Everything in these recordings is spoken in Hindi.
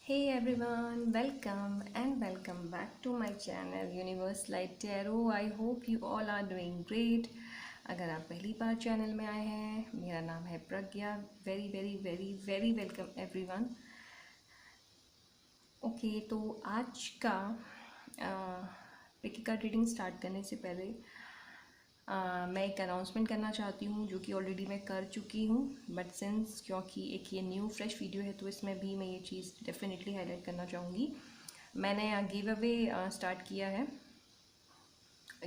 Hey everyone, welcome back to my channel Universe Light Tarot. I hope you all are doing great. अगर आप पहली बार चैनल में आए हैं, मेरा नाम है Pragya. Very very very very welcome everyone. Okay, तो आज का पिकी कार्ड रीडिंग स्टार्ट करने से पहले मैं एक अनाउंसमेंट करना चाहती हूँ जो कि ऑलरेडी मैं कर चुकी हूँ, बट सिंस क्योंकि एक ये न्यू फ्रेश वीडियो है तो इसमें भी मैं ये चीज़ डेफिनेटली हाईलाइट करना चाहूँगी. मैंने गिव अवे स्टार्ट किया है.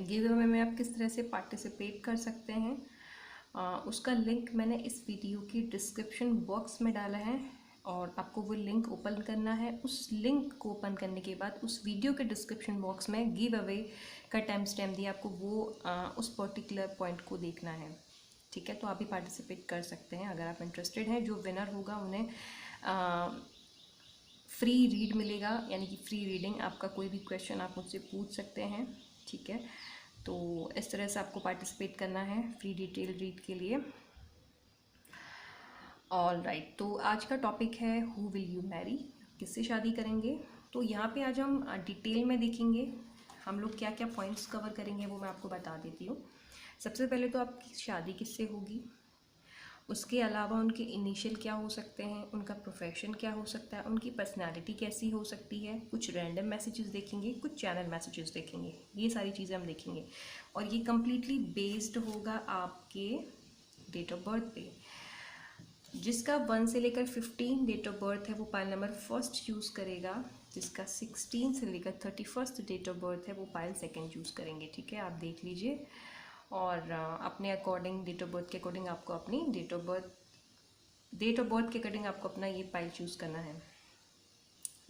गिव अवे में आप किस तरह से पार्टिसिपेट कर सकते हैं उसका लिंक मैंने इस वीडियो की डिस्क्रिप्शन बॉक्स में डाला है और आपको वो लिंक ओपन करना है. उस लिंक को ओपन करने के बाद उस वीडियो के डिस्क्रिप्शन बॉक्स में गिव अवे का टाइम स्टैम्प दिया, आपको वो उस पर्टिकुलर पॉइंट को देखना है. ठीक है, तो आप भी पार्टिसिपेट कर सकते हैं अगर आप इंटरेस्टेड हैं. जो विनर होगा उन्हें फ्री रीड मिलेगा, यानी कि फ्री रीडिंग. आपका कोई भी क्वेश्चन आप मुझसे पूछ सकते हैं. ठीक है, तो इस तरह से आपको पार्टिसिपेट करना है फ्री डिटेल रीड के लिए. ऑल राइट, तो आज का टॉपिक है हु विल यू मैरी, किससे शादी करेंगे. तो यहाँ पे आज हम डिटेल में देखेंगे हम लोग क्या क्या पॉइंट्स कवर करेंगे, वो मैं आपको बता देती हूँ. सबसे पहले तो आपकी शादी किससे होगी, उसके अलावा उनके इनिशियल क्या हो सकते हैं, उनका प्रोफेशन क्या हो सकता है, उनकी पर्सनालिटी कैसी हो सकती है. कुछ रैंडम मैसेजेस देखेंगे, कुछ चैनल मैसेजेस देखेंगे. ये सारी चीज़ें हम देखेंगे और ये कम्प्लीटली बेस्ड होगा आपके डेट ऑफ बर्थ पे. जिसका 1 से लेकर 15 डेट ऑफ बर्थ है वो पाइल नंबर फर्स्ट चूज़ करेगा. जिसका 16 से लेकर 31 डेट ऑफ बर्थ है वो पाइल सेकेंड चूज़ करेंगे. ठीक है, आप देख लीजिए और अपने अकॉर्डिंग डेट ऑफ बर्थ के अकॉर्डिंग आपको अपनी डेट ऑफ बर्थ के अकॉर्डिंग आपको अपना ये पाइल चूज़ करना है.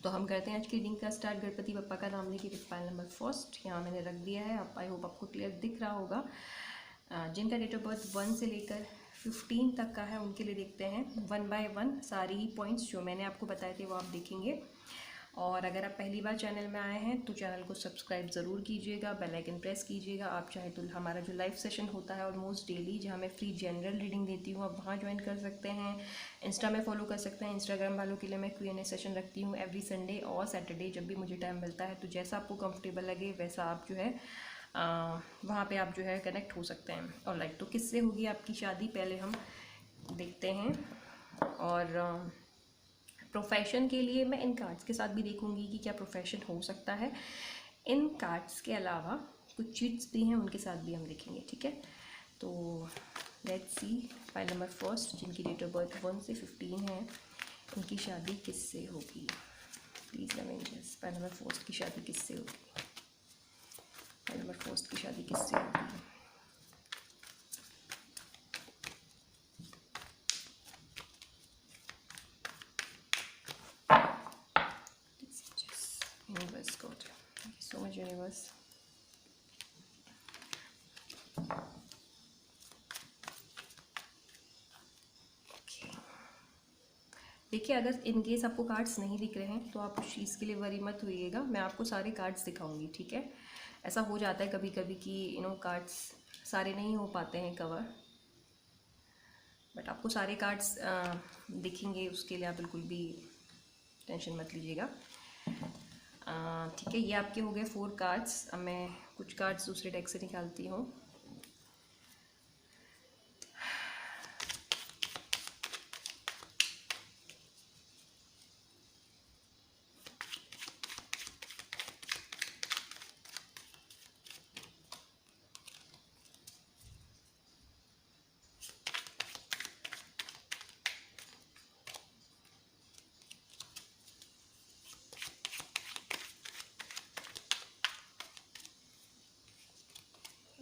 तो हम करते हैं आज की रीडिंग का स्टार्ट. गणपति बप्पा का नाम लेके पाइल नंबर फर्स्ट यहाँ मैंने रख दिया है. आप आई होप आपको क्लियर दिख रहा होगा. जिनका डेट ऑफ बर्थ 1 से लेकर 15 तक का है उनके लिए देखते हैं 1 बाय 1 सारी ही पॉइंट्स जो मैंने आपको बताए थे वो आप देखेंगे. और अगर आप पहली बार चैनल में आए हैं तो चैनल को सब्सक्राइब ज़रूर कीजिएगा, बेल आइकन प्रेस कीजिएगा. आप चाहे तो हमारा जो लाइव सेशन होता है ऑलमोस्ट डेली, जहाँ मैं फ्री जनरल रीडिंग देती हूँ, आप वहाँ ज्वाइन कर सकते हैं. इंस्टा में फॉलो कर सकते हैं. इंस्टाग्राम वालों के लिए मैं Q&A सेशन रखती हूँ एवरी संडे और सैटरडे जब भी मुझे टाइम मिलता है. तो जैसा आपको कंफर्टेबल लगे वैसा आप जो है वहाँ पे आप जो है कनेक्ट हो सकते हैं. ऑलराइट, तो किससे होगी आपकी शादी पहले हम देखते हैं. और प्रोफेशन के लिए मैं इन कार्ड्स के साथ भी देखूंगी कि क्या प्रोफेशन हो सकता है. इन कार्ड्स के अलावा कुछ चीट्स भी हैं उनके साथ भी हम देखेंगे. ठीक है, तो let's see file number first जिनकी डेट ऑफ बर्थ 1 से 15 है उनकी शादी किससे होगी. प्लीज़ लवेंजर्स, फाइल नंबर फर्स्ट की शादी किससे होगी, फाइल नंबर फर्स्ट की शादी किससे होगी. Universe God, thank you so much universe. देखिए, अगर इन केस आपको कार्ड्स नहीं दिख रहे हैं तो आप उस चीज़ के लिए वरी मत होइएगा, मैं आपको सारे कार्ड्स दिखाऊंगी. ठीक है, ऐसा हो जाता है कभी कभी कि कार्ड्स सारे नहीं हो पाते हैं कवर, बट आपको सारे कार्ड्स दिखेंगे. उसके लिए आप बिल्कुल भी टेंशन मत लीजिएगा. ठीक है, ये आपके हो गए 4 कार्ड्स. अब मैं कुछ कार्ड्स दूसरे डेक से निकालती हूँ.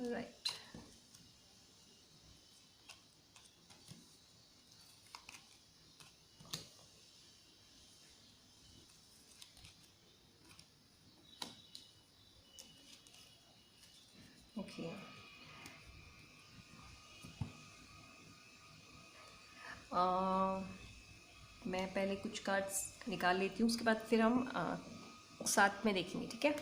Right, okay. मैं पहले कुछ कार्ड्स निकाल लेती हूँ, उसके बाद फिर हम साथ में देखेंगे. ठीक है,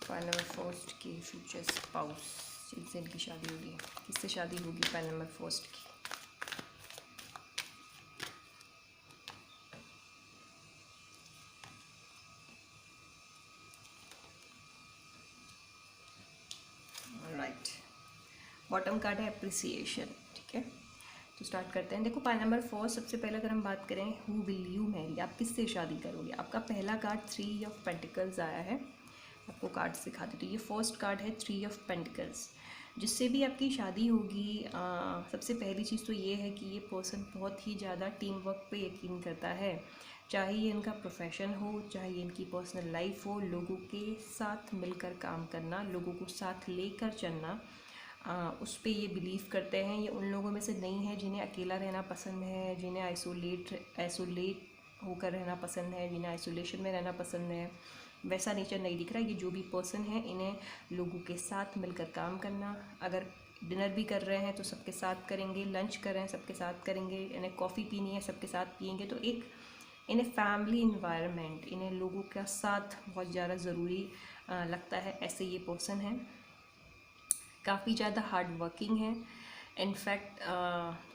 फाइल नंबर फर्स्ट की फ्यूचर स्पाउस जिनसे इनकी शादी होगी, किससे शादी होगी फाइल नंबर फर्स्ट की. बॉटम कार्ड है अप्रिसिएशन, ठीक है। तो स्टार्ट करते हैं। देखो पाइल नंबर 4, सबसे पहले अगर हम बात करें हु विल यू मैरी, आप किससे शादी करोगे। आपका पहला कार्ड 3 ऑफ पेंटिकल्स आया है, आपको कार्ड सिखा देती हूँ। ये फर्स्ट कार्ड है 3 ऑफ पेंटिकल्स। जिससे भी आपकी शादी होगी सबसे पहली चीज़ तो ये है कि ये पर्सन बहुत ही ज़्यादा टीम वर्क पे यकीन करता है। चाहे ये इनका प्रोफेशन हो, चाहे ये इनकी पर्सनल लाइफ हो, लोगों के साथ मिलकर काम करना, लोगों को साथ लेकर चलना, उस पर ये बिलीव करते हैं। ये उन लोगों में से नहीं है जिन्हें अकेला रहना पसंद है, जिन्हें आइसोलेट होकर रहना पसंद है, जिन्हें आइसोलेशन में रहना पसंद है। वैसा नेचर नहीं दिख रहा है। ये जो भी पर्सन है इन्हें लोगों के साथ मिलकर काम करना, अगर डिनर भी कर रहे हैं तो सबके साथ करेंगे, लंच कर रहे हैं सबके साथ करेंगे, इन्हें कॉफ़ी पीनी है सबके साथ पियेंगे। तो एक इन्हें फैमिली इन्वायरमेंट, इन्हें लोगों का साथ बहुत ज़्यादा ज़रूरी लगता है। ऐसे ये पर्सन है, काफ़ी ज़्यादा हार्ड वर्किंग है। इनफैक्ट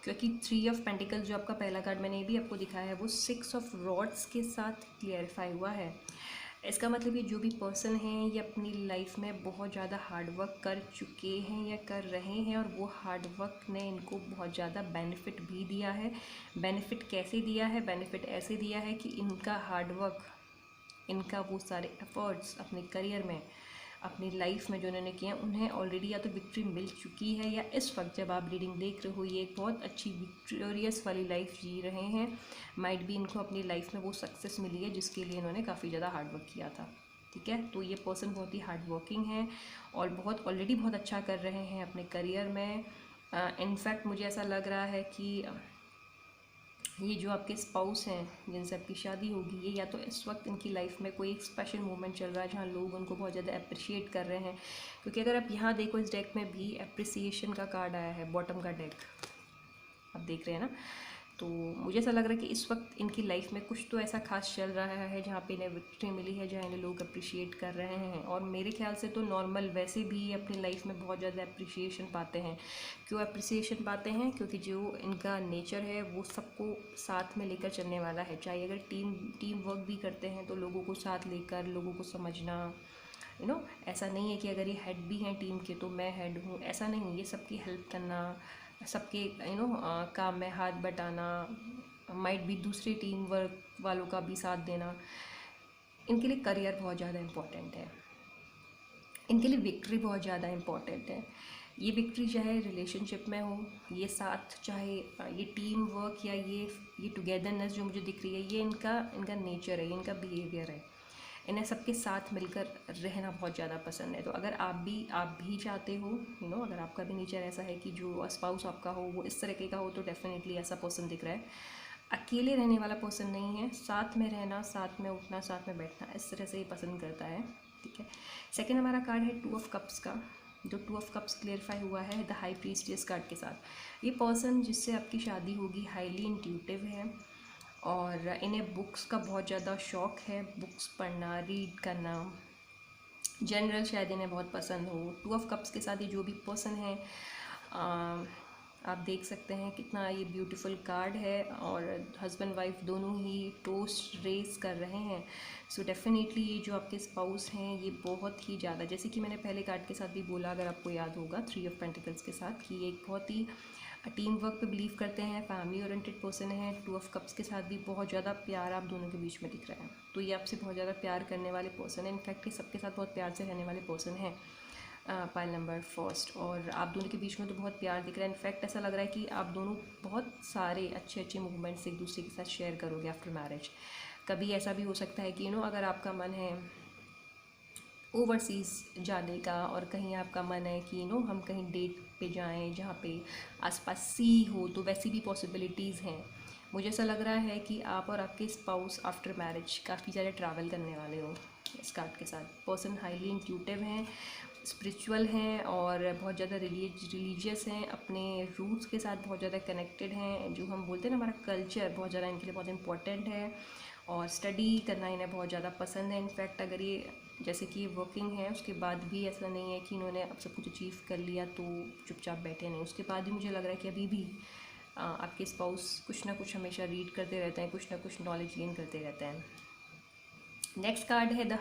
क्योंकि 3 ऑफ पेंटिकल्स जो आपका पहला कार्ड मैंने ये भी आपको दिखाया है वो 6 ऑफ रॉड्स के साथ क्लियरिफाई हुआ है। इसका मतलब ये जो भी पर्सन है ये अपनी लाइफ में बहुत ज़्यादा हार्ड वर्क कर चुके हैं या कर रहे हैं, और वो हार्ड वर्क ने इनको बहुत ज़्यादा बेनिफिट भी दिया है। बेनिफिट कैसे दिया है? बेनिफिट ऐसे दिया है कि इनका हार्ड वर्क, इनका वो सारे एफर्ट्स अपने करियर में, अपनी लाइफ में जो उन्होंने किया, उन्हें ऑलरेडी या तो विक्ट्री मिल चुकी है, या इस वक्त जब आप रीडिंग देख रहे हो ये एक बहुत अच्छी विक्टोरियस वाली लाइफ जी रहे हैं। माइट भी इनको अपनी लाइफ में वो सक्सेस मिली है जिसके लिए इन्होंने काफ़ी ज़्यादा हार्ड वर्क किया था, ठीक है। तो ये पर्सन बहुत ही हार्ड वर्किंग है और बहुत ऑलरेडी बहुत अच्छा कर रहे हैं अपने करियर में। इनफैक्ट मुझे ऐसा लग रहा है कि ये जो आपके स्पाउस हैं जिनसे आपकी शादी होगी, ये या तो इस वक्त इनकी लाइफ में कोई एक स्पेशल मोमेंट चल रहा है जहाँ लोग उनको बहुत ज़्यादा अप्रिशिएट कर रहे हैं। क्योंकि अगर आप यहाँ देखो इस डेक में भी अप्रिसिएशन का कार्ड आया है, बॉटम का डेक आप देख रहे हैं ना। तो मुझे ऐसा लग रहा है कि इस वक्त इनकी लाइफ में कुछ तो ऐसा खास चल रहा है जहाँ पे इन्हें विक्ट्री मिली है, जहाँ इन्हें लोग अप्रिशिएट कर रहे हैं। और मेरे ख्याल से तो नॉर्मल वैसे भी अपनी लाइफ में बहुत ज़्यादा अप्रिशिएशन पाते हैं। क्यों अप्रिसिएशन पाते हैं? क्योंकि जो इनका नेचर है वो सबको साथ में लेकर चलने वाला है। चाहे अगर टीम वर्क भी करते हैं तो लोगों को साथ लेकर, लोगों को समझना, ऐसा नहीं है कि अगर ये हेड भी हैं टीम के तो मैं हेड हूँ, ऐसा नहीं। ये सबकी हेल्प करना, सबके काम में हाथ बटाना, माइट भी दूसरे टीम वर्क वालों का भी साथ देना, इनके लिए करियर बहुत ज़्यादा इम्पोर्टेंट है। इनके लिए विक्ट्री बहुत ज़्यादा इम्पोर्टेंट है। ये विक्ट्री चाहे रिलेशनशिप में हो, ये साथ, चाहे ये टीम वर्क या ये टुगेदरनेस जो मुझे दिख रही है, ये इनका नेचर है, ये इनका बिहेवियर है। इन्हें सबके साथ मिलकर रहना बहुत ज़्यादा पसंद है। तो अगर आप भी चाहते हो, अगर आपका भी नेचर ऐसा है कि जो स्पाउस आपका हो वो इस तरीके का हो, तो डेफिनेटली ऐसा पर्सन दिख रहा है। अकेले रहने वाला पर्सन नहीं है, साथ में रहना, साथ में उठना, साथ में बैठना, इस तरह से ये पसंद करता है, ठीक है। सेकेंड हमारा कार्ड है 2 ऑफ कप्स का। जो 2 ऑफ कप्स क्लियरिफाई हुआ है द हाई प्रीस्टियस कार्ड के साथ। ये पर्सन जिससे आपकी शादी होगी हाईली इंट्यूटिव है और इन्हें बुक्स का बहुत ज़्यादा शौक़ है, बुक्स पढ़ना, रीड करना, जनरल शायद इन्हें बहुत पसंद हो। 2 ऑफ कप्स के साथ ये जो भी पर्सन है, आप देख सकते हैं कितना ये ब्यूटीफुल कार्ड है, और हस्बैंड वाइफ दोनों ही टोस्ट रेस कर रहे हैं। सो डेफिनेटली ये जो आपके स्पाउस हैं ये बहुत ही ज़्यादा, जैसे कि मैंने पहले कार्ड के साथ भी बोला, अगर आपको याद होगा 3 ऑफ पेंटिकल्स के साथ, कि ये एक बहुत ही टीम वर्क पे बिलीव करते हैं, फैमिली ओरिएंटेड पर्सन है। 2 ऑफ कप्स के साथ भी बहुत ज़्यादा प्यार आप दोनों के बीच में दिख रहा है। तो ये आपसे बहुत ज़्यादा प्यार करने वाले पर्सन है। इनफैक्ट ये सबके साथ बहुत प्यार से रहने वाले पर्सन है, पाइल नंबर फर्स्ट। और आप दोनों के बीच में तो बहुत प्यार दिख रहा है। इनफैक्ट ऐसा लग रहा है कि आप दोनों बहुत सारे अच्छे मूवमेंट्स एक दूसरे के साथ शेयर करोगे आफ्टर मैरिज। कभी ऐसा भी हो सकता है कि अगर आपका मन है ओवरसीज़ जाने का, और कहीं आपका मन है कि हम कहीं डेट पे जाएं जहाँ पे आसपास सी हो, तो वैसी भी पॉसिबिलिटीज़ हैं। मुझे ऐसा लग रहा है कि आप और आपके स्पाउस आफ्टर मैरिज काफ़ी ज़्यादा ट्रैवल करने वाले हो इस कार्ड के साथ। पर्सन हाईली इंट्यूटिव हैं, स्पिरिचुअल हैं और बहुत ज़्यादा रिलीजियस हैं, अपने रूट्स के साथ बहुत ज़्यादा कनेक्टेड हैं। जो हम बोलते हैं ना, हमारा कल्चर बहुत ज़्यादा इनके लिए बहुत इंपॉर्टेंट है, और स्टडी करना इन्हें बहुत ज़्यादा पसंद है। इनफैक्ट अगर ये जैसे कि वर्किंग है उसके बाद भी ऐसा नहीं है कि इन्होंने अब सब कुछ अचीव कर लिया तो चुपचाप बैठे नहीं, उसके बाद भी मुझे लग रहा है कि अभी भी आपके स्पाउस कुछ ना कुछ हमेशा रीड करते रहते हैं, कुछ ना कुछ नॉलेज गेन करते रहते हैं। नेक्स्ट कार्ड है द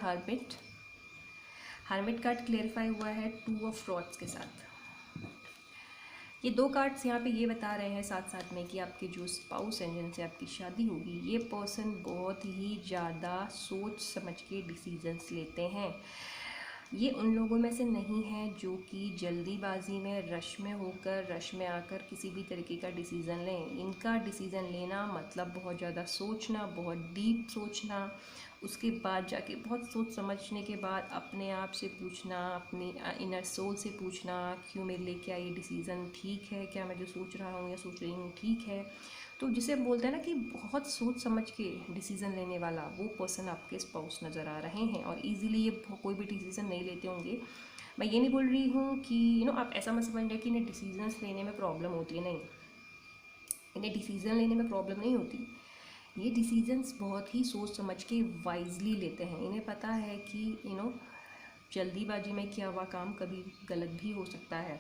हर्मिट कार्ड क्लियरिफाई हुआ है 2 ऑफ रॉड्स के साथ। ये दो कार्ड्स यहाँ पे ये बता रहे हैं साथ साथ में कि आपके जो स्पाउस हैं जिनसे आपकी शादी होगी, ये पर्सन बहुत ही ज़्यादा सोच समझ के डिसीजंस लेते हैं। ये उन लोगों में से नहीं है जो कि जल्दीबाजी में रश में होकर रश में आकर किसी भी तरीके का डिसीज़न लें। इनका डिसीज़न लेना मतलब बहुत ज़्यादा सोचना, बहुत डीप सोचना, उसके बाद जाके बहुत सोच समझने के बाद अपने आप से पूछना, अपनी इनर सोल से पूछना, क्यों मेरे लिए, क्या ये डिसीज़न ठीक है, क्या मैं जो सोच रहा हूँ या सोच रही हूँ ठीक है। तो जिसे हम बोलते हैं ना कि बहुत सोच समझ के डिसीज़न लेने वाला, वो पर्सन आपके स्पाउस नज़र आ रहे हैं। और इजीली ये कोई भी डिसीज़न नहीं लेते होंगे। मैं ये नहीं बोल रही हूँ कि आप ऐसा मत समझिए कि इन्हें डिसीजंस लेने में प्रॉब्लम होती है, नहीं, इन्हें डिसीज़न लेने में प्रॉब्लम नहीं होती। ये डिसीजंस बहुत ही सोच समझ के वाइजली लेते हैं। इन्हें पता है कि जल्दीबाजी में किया हुआ काम कभी गलत भी हो सकता है,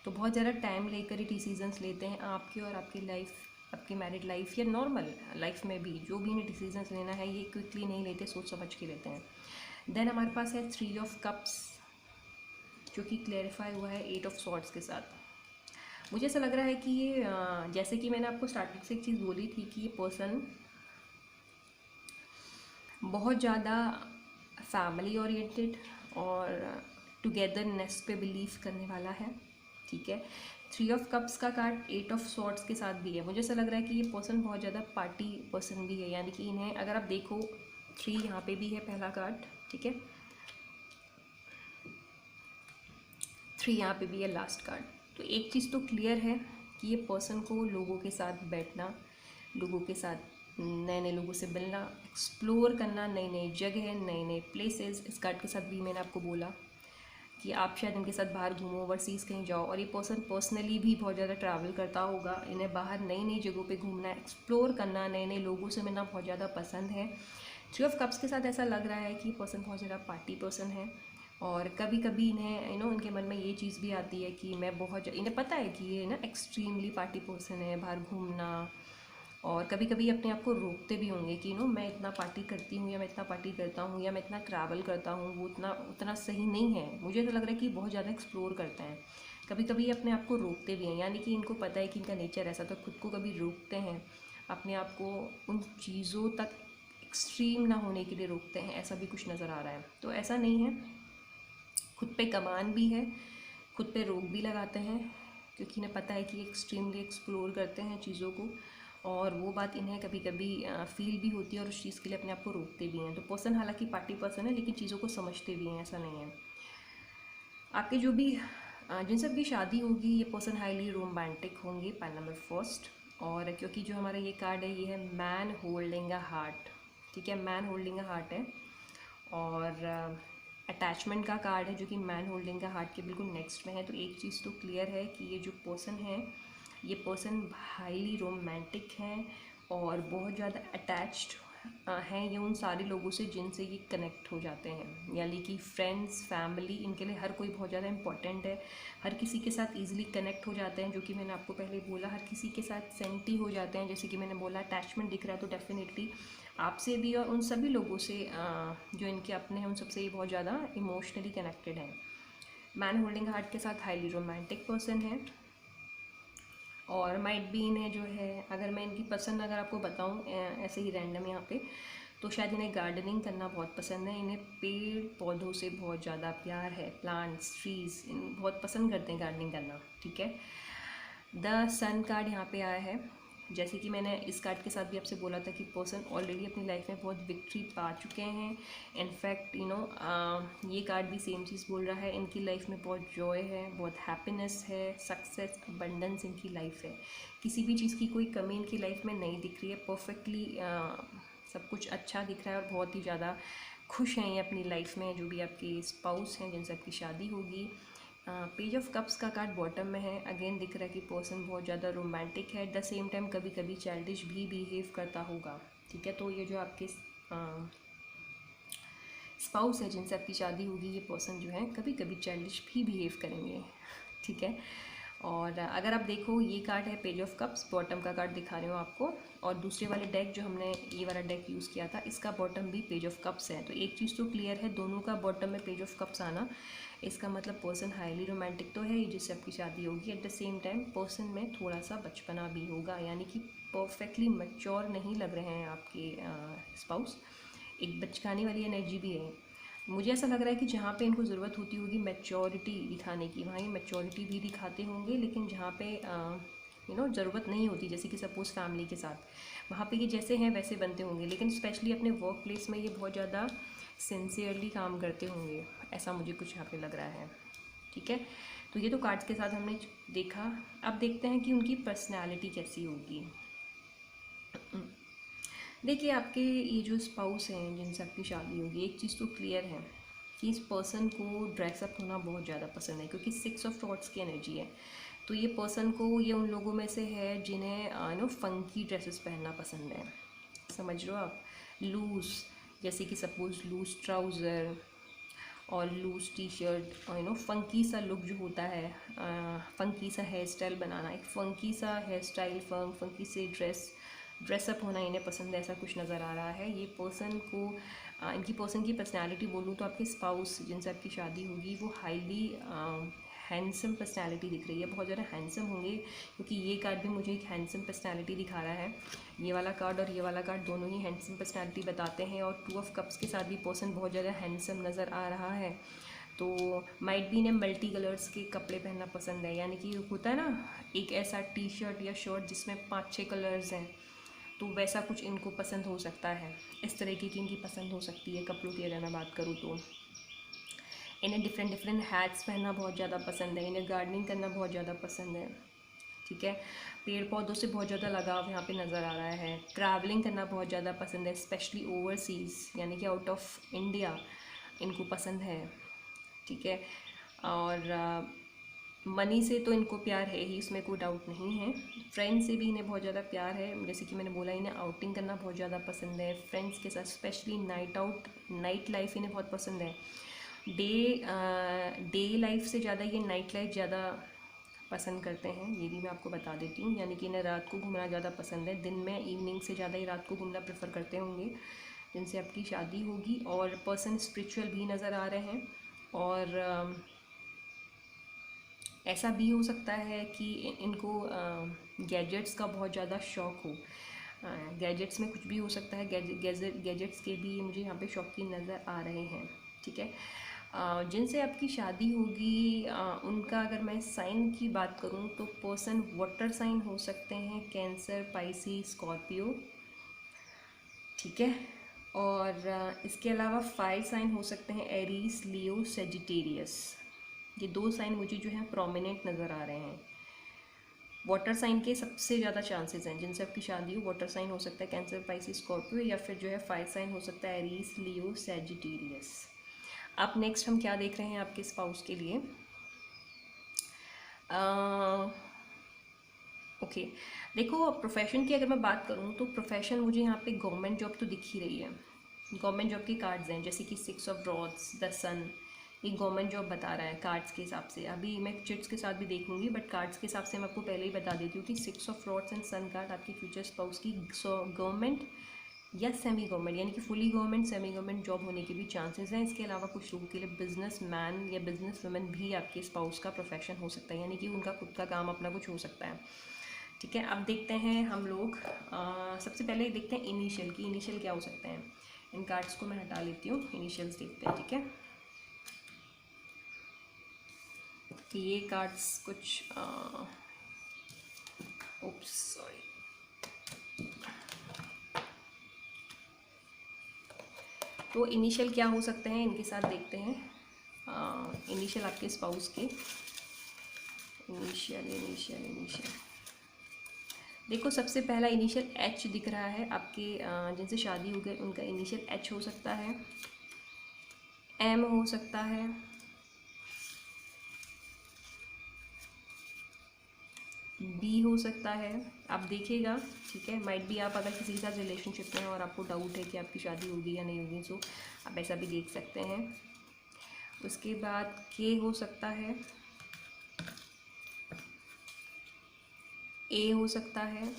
तो बहुत ज़्यादा टाइम लेकर ही डिसीजंस लेते हैं। आपके और आपकी लाइफ, आपकी मैरिड लाइफ या नॉर्मल लाइफ में भी जो भी इन्हें डिसीजंस लेना है ये क्विकली नहीं लेते, सोच समझ के लेते हैं। देन हमारे पास है 3 ऑफ कप्स, जो कि क्लैरिफाई हुआ है 8 ऑफ सॉर्ड्स के साथ। मुझे ऐसा लग रहा है कि ये जैसे कि मैंने आपको स्टार्टिंग से एक चीज़ बोली थी कि ये पर्सन बहुत ज़्यादा फैमिली ओरिएंटेड और टुगेदरनेस पे बिलीव करने वाला है, ठीक है। 3 ऑफ कप्स का कार्ड 8 ऑफ सॉर्ड्स के साथ भी है। मुझे ऐसा लग रहा है कि ये पर्सन बहुत ज़्यादा पार्टी पर्सन भी है, यानी कि इन्हें अगर आप देखो 3 यहाँ पे भी है पहला कार्ड, ठीक है, 3 यहाँ पे भी है लास्ट कार्ड। तो एक चीज़ तो क्लियर है कि ये पर्सन को लोगों के साथ बैठना, लोगों के साथ नए नए लोगों से मिलना, एक्सप्लोर करना, नई नई जगह, नए नए प्लेसेस। इस कार्ड के साथ भी मैंने आपको बोला कि आप शायद इनके साथ बाहर घूमो, ओवरसीज़ कहीं जाओ। और ये पर्सन पर्सनली भी बहुत ज़्यादा ट्रैवल करता होगा। इन्हें बाहर नई नई जगहों पे घूमना, एक्सप्लोर करना, नए नए लोगों से मिलना बहुत ज़्यादा पसंद है। 3 ऑफ कप्स के साथ ऐसा लग रहा है कि पर्सन बहुत ज़्यादा पार्टी पर्सन है। और कभी कभी इन्हें इनके मन में ये चीज़ भी आती है कि मैं बहुत, इन्हें पता है कि ये एक्सट्रीमली पार्टी पर्सन है, बाहर घूमना। और कभी कभी अपने आप को रोकते भी होंगे कि मैं इतना पार्टी करती हूँ या मैं इतना पार्टी करता हूँ या मैं इतना ट्रैवल करता हूँ, वो उतना सही नहीं है। मुझे तो लग रहा है कि बहुत ज़्यादा एक्सप्लोर करते हैं। कभी कभी अपने आप को रोकते भी हैं, यानी कि इनको पता है कि इनका नेचर ऐसा, तो खुद को कभी रोकते हैं, अपने आप को उन चीज़ों तक एक्सट्रीम ना होने के लिए रोकते हैं। ऐसा भी कुछ नज़र आ रहा है। तो ऐसा नहीं है, खुद पे कमान भी है, खुद पे रोक भी लगाते हैं, क्योंकि इन्हें पता है कि एक्सट्रीमली एक्सप्लोर करते हैं चीज़ों को। और वो बात इन्हें कभी कभी फील भी होती है और उस चीज़ के लिए अपने आप को रोकते भी हैं। तो पर्सन हालांकि पार्टी पर्सन है, लेकिन चीज़ों को समझते भी हैं, ऐसा नहीं है। आपके जो भी जिन सब की शादी होगी, ये पर्सन हाईली रोमांटिक होंगे, पाइल नंबर फर्स्ट। और क्योंकि जो हमारा ये कार्ड है, ये है मैन होल्डिंग अ हार्ट, ठीक है, मैन होल्डिंग अ हार्ट है। और अटैचमेंट का कार्ड है, जो कि मैन होल्डिंग का हार्ट के बिल्कुल नेक्स्ट में है। तो एक चीज़ तो क्लियर है कि ये जो पर्सन है, ये पर्सन हाईली रोमांटिक हैं और बहुत ज़्यादा अटैच्ड हैं ये उन सारे लोगों से जिनसे ये कनेक्ट हो जाते हैं, यानी कि फ्रेंड्स, फैमिली, इनके लिए हर कोई बहुत ज़्यादा इंपॉर्टेंट है। हर किसी के साथ ईजिली कनेक्ट हो जाते हैं, जो कि मैंने आपको पहले बोला। हर किसी के साथ सेंटी हो जाते हैं, जैसे कि मैंने बोला अटैचमेंट दिख रहा है, तो डेफिनेटली आपसे भी और उन सभी लोगों से जो इनके अपने हैं, उन सबसे ये बहुत ज़्यादा इमोशनली कनेक्टेड हैं। मैन होल्डिंग हार्ट के साथ हाईली रोमांटिक पर्सन है। और माइट बी इन्हें जो है, अगर मैं इनकी पसंद अगर आपको बताऊं ऐसे ही रैंडम यहाँ पे, तो शायद इन्हें गार्डनिंग करना बहुत पसंद है। इन्हें पेड़ पौधों से बहुत ज़्यादा प्यार है, प्लांट्स, ट्रीज़, बहुत पसंद करते हैं गार्डनिंग करना, ठीक है। द सन कार्ड यहाँ पे आया है। जैसे कि मैंने इस कार्ड के साथ भी आपसे बोला था कि पर्सन ऑलरेडी अपनी लाइफ में बहुत विक्ट्री पा चुके हैं। इनफैक्ट ये कार्ड भी सेम चीज़ बोल रहा है, इनकी लाइफ में बहुत जॉय है, बहुत हैप्पीनेस है, सक्सेस, अबंडेंस इनकी लाइफ है। किसी भी चीज़ की कोई कमी इनकी लाइफ में नहीं दिख रही है। परफेक्टली सब कुछ अच्छा दिख रहा है और बहुत ही ज़्यादा खुश हैं ये अपनी लाइफ में। जो भी आपके स्पाउस हैं जिनसे आपकी शादी होगी। पेज ऑफ कप्स का कार्ड बॉटम में है। अगेन दिख रहा है कि पर्सन बहुत ज़्यादा रोमांटिक है, एट द सेम टाइम कभी कभी चाइल्डिश भी बिहेव करता होगा, ठीक है। तो ये जो आपके स्पाउस है जिनसे आपकी शादी होगी, ये पर्सन जो है कभी कभी चाइल्डिश भी बिहेव करेंगे, ठीक है। और अगर आप देखो ये कार्ड है पेज ऑफ कप्स, बॉटम का कार्ड दिखा रही हूँ आपको, और दूसरे वाले डेक जो हमने ये वाला डेक यूज़ किया था इसका बॉटम भी पेज ऑफ कप्स है। तो एक चीज़ तो क्लियर है, दोनों का बॉटम में पेज ऑफ कप्स आना, इसका मतलब पर्सन हाईली रोमांटिक तो है ही जिससे आपकी शादी होगी। At the same time person में थोड़ा सा बचपना भी होगा, यानी कि परफेक्टली मैच्योर नहीं लग रहे हैं आपके स्पाउस, एक बचकाने वाली एनर्जी भी है। मुझे ऐसा लग रहा है कि जहाँ पे इनको ज़रूरत होती होगी मैच्योरिटी दिखाने की, वहाँ ये मैच्योरिटी भी दिखाते होंगे, लेकिन जहाँ पे ज़रूरत नहीं होती, जैसे कि सपोज़ फैमिली के साथ, वहाँ पे ये जैसे हैं वैसे बनते होंगे, लेकिन स्पेशली अपने वर्क प्लेस में ये बहुत ज़्यादा सिंसियरली काम करते होंगे, ऐसा मुझे कुछ यहाँ पे लग रहा है। ठीक है, तो ये तो कार्ड्स के साथ हमने देखा। अब देखते हैं कि उनकी पर्सनैलिटी कैसी होगी। देखिए आपके ये जो स्पाउस हैं जिनसे आपकी शादी होगी, एक चीज़ तो क्लियर है कि इस पर्सन को ड्रेसअप होना बहुत ज़्यादा पसंद है, क्योंकि 6 ऑफ सॉर्ड्स की एनर्जी है। तो ये पर्सन को, ये उन लोगों में से है जिन्हें फंकी ड्रेसेस पहनना पसंद है, समझ रहे हो आप। लूज़, जैसे कि सपोज़ लूज़ ट्राउज़र और लूज़ टी शर्ट, और फंकी सा लुक जो होता है, फंकी सा हेयर स्टाइल बनाना, एक फंकी सा हेयर स्टाइल, फंकी से ड्रेसअप होना इन्हें पसंद है, ऐसा कुछ नज़र आ रहा है। ये पर्सन को इनकी पर्सन की पर्सनालिटी बोलूँ तो आपके स्पाउस जिनसे आपकी शादी होगी वो हाईली हैंडसम पर्सनालिटी दिख रही है, बहुत ज़्यादा हैंडसम होंगे, क्योंकि ये कार्ड भी मुझे एक हैंडसम पर्सनालिटी दिखा रहा है। ये वाला कार्ड और ये वाला कार्ड दोनों ही हैंडसम पर्सनालिटी बताते हैं, और 2 ऑफ कप्स के साथ भी पर्सन बहुत ज़्यादा हैंडसम नज़र आ रहा है। तो माइट भी इन्हें मल्टी कलर्स के कपड़े पहनना पसंद है, यानी कि होता है ना एक ऐसा टी शर्ट या शर्ट जिसमें 5-6 कलर्स हैं, तो वैसा कुछ इनको पसंद हो सकता है। इस तरीके की इनकी पसंद हो सकती है कपड़ों की अगर मैं बात करूँ तो। इन्हें डिफरेंट डिफरेंट हैट्स पहनना बहुत ज़्यादा पसंद है, इन्हें गार्डनिंग करना बहुत ज़्यादा पसंद है। ठीक है, पेड़ पौधों से बहुत ज़्यादा लगाव यहाँ पे नज़र आ रहा है। ट्रैवलिंग करना बहुत ज़्यादा पसंद है, स्पेशली ओवरसीज़, यानी कि आउट ऑफ इंडिया इनको पसंद है। ठीक है, और मनी से तो इनको प्यार है ही, इसमें कोई डाउट नहीं है। फ्रेंड्स से भी इन्हें बहुत ज़्यादा प्यार है, जैसे कि मैंने बोला इन्हें आउटिंग करना बहुत ज़्यादा पसंद है फ्रेंड्स के साथ, specially night out, night life इन्हें बहुत पसंद है। डे लाइफ से ज़्यादा ये नाइट लाइफ ज़्यादा पसंद करते हैं, ये भी मैं आपको बता देती हूँ। यानी कि इन्हें रात को घूमना ज़्यादा पसंद है, दिन में इवनिंग से ज़्यादा ही रात को घूमना प्रेफर करते होंगे जिनसे आपकी शादी होगी। और पर्सन स्पिरिचुअल भी नज़र आ रहे हैं, और ऐसा भी हो सकता है कि इनको गैजेट्स का बहुत ज़्यादा शौक़ हो। गैजेट्स में कुछ भी हो सकता है, गैजेट्स के भी मुझे यहाँ पे शौकीन नज़र आ रहे हैं। ठीक है, जिनसे आपकी शादी होगी उनका अगर मैं साइन की बात करूँ तो पर्सन वाटर साइन हो सकते हैं, कैंसर, पाइसी, स्कॉर्पियो। ठीक है, और इसके अलावा फायर साइन हो सकते हैं, एरीज, लियो, सेजिटेरियस। ये 2 साइन मुझे जो है प्रोमिनेंट नज़र आ रहे हैं। वाटर साइन के सबसे ज़्यादा चांसेस हैं जिनसे आपकी शादी हो। वाटर साइन हो सकता है कैंसर, पाइसिस, स्कॉर्पियो, या फिर जो है फायर साइन हो सकता है एरीज, लियो, सेजिटेरियस। अब नेक्स्ट हम क्या देख रहे हैं आपके स्पाउस के लिए। ओके, देखो प्रोफेशन की अगर मैं बात करूँ तो प्रोफेशन मुझे यहाँ पे गवर्नमेंट जॉब तो दिख ही रही है। गवर्नमेंट जॉब के कार्ड्स हैं, जैसे कि 6 ऑफ रॉड्स, द सन, ये गवर्नमेंट जॉब बता रहा है कार्ड्स के हिसाब से। अभी मैं चिट्स के साथ भी देखूंगी, बट कार्ड्स के हिसाब से मैं आपको पहले ही बता देती हूँ कि 6 of rods and sun card आपकी फ्यूचर स्पाउस की गवर्नमेंट या सेमी गवर्नमेंट, यानी कि fully government, semi government job होने के भी चांसेस हैं। इसके अलावा कुछ लोगों के लिए बिजनेस मैन या बिजनेस वुमेन भी आपके स्पाउस का प्रोफेशन हो सकता है, यानी कि उनका खुद का काम अपना कुछ हो सकता है। ठीक है, अब देखते हैं हम लोग सबसे पहले देखते हैं इनिशियल की, इनिशियल क्या हो सकते हैं। इन कार्ड्स को मैं हटा लेती हूँ, इनिशियल्स देखते हैं। ठीक है, कि ये कार्ड्स कुछ ओप्स सॉरी, तो इनिशियल क्या हो सकते हैं इनके साथ देखते हैं। इनिशियल आपके स्पाउस के इनिशियल देखो, सबसे पहला इनिशियल एच दिख रहा है आपके जिनसे शादी हो गई उनका इनिशियल एच हो सकता है, एम हो सकता है, बी हो सकता है। आप देखिएगा, ठीक है, माइट भी आप अगर किसी के साथ रिलेशनशिप में हैं और आपको डाउट है कि आपकी शादी होगी या नहीं होगी, सो आप ऐसा भी देख सकते हैं। उसके बाद के हो सकता है, ए हो सकता है,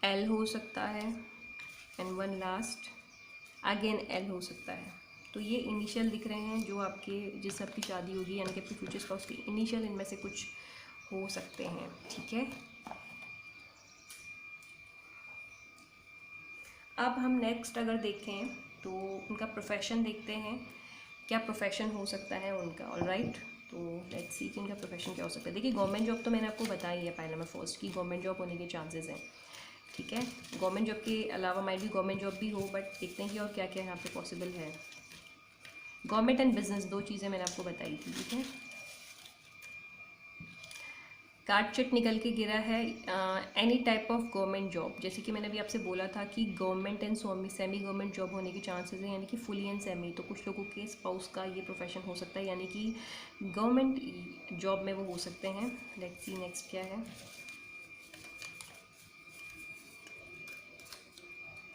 एल हो सकता है, and one last again L हो सकता है। तो ये इनिशियल दिख रहे हैं जो आपके जिससे आपकी शादी होगी, यानी कि आपके फ्यूचर स्पाउस की इनिशियल इनमें से कुछ हो सकते हैं। ठीक है, अब हम नेक्स्ट अगर देखें तो उनका प्रोफेशन देखते हैं, क्या प्रोफेशन हो सकता है उनका। ऑलराइट, तो लेट्स सी कि उनका प्रोफेशन क्या हो सकता है। देखिए गवर्नमेंट जॉब तो मैंने आपको बताई है पहले में फर्स्ट की गवर्नमेंट जॉब होने के चांसेस हैं। ठीक है, गवर्नमेंट जॉब के अलावा माइट भी गवर्नमेंट जॉब भी हो, बट देखते हैं कि और क्या क्या यहाँ पे पॉसिबल है। गवर्नमेंट एंड बिजनेस दो चीज़ें मैंने आपको बताई थी। ठीक है, कार्ड चिट निकल के गिरा है any type of government job. जैसे कि मैंने अभी आपसे बोला था कि government and semi government job होने के चांसेस हैं, यानी कि फुली एंड सेमी। तो कुछ लोगों के स्पाउस का ये प्रोफेशन हो सकता है, यानी कि गवर्नमेंट जॉब में वो हो सकते हैं। लेट्स सी नेक्स्ट क्या है।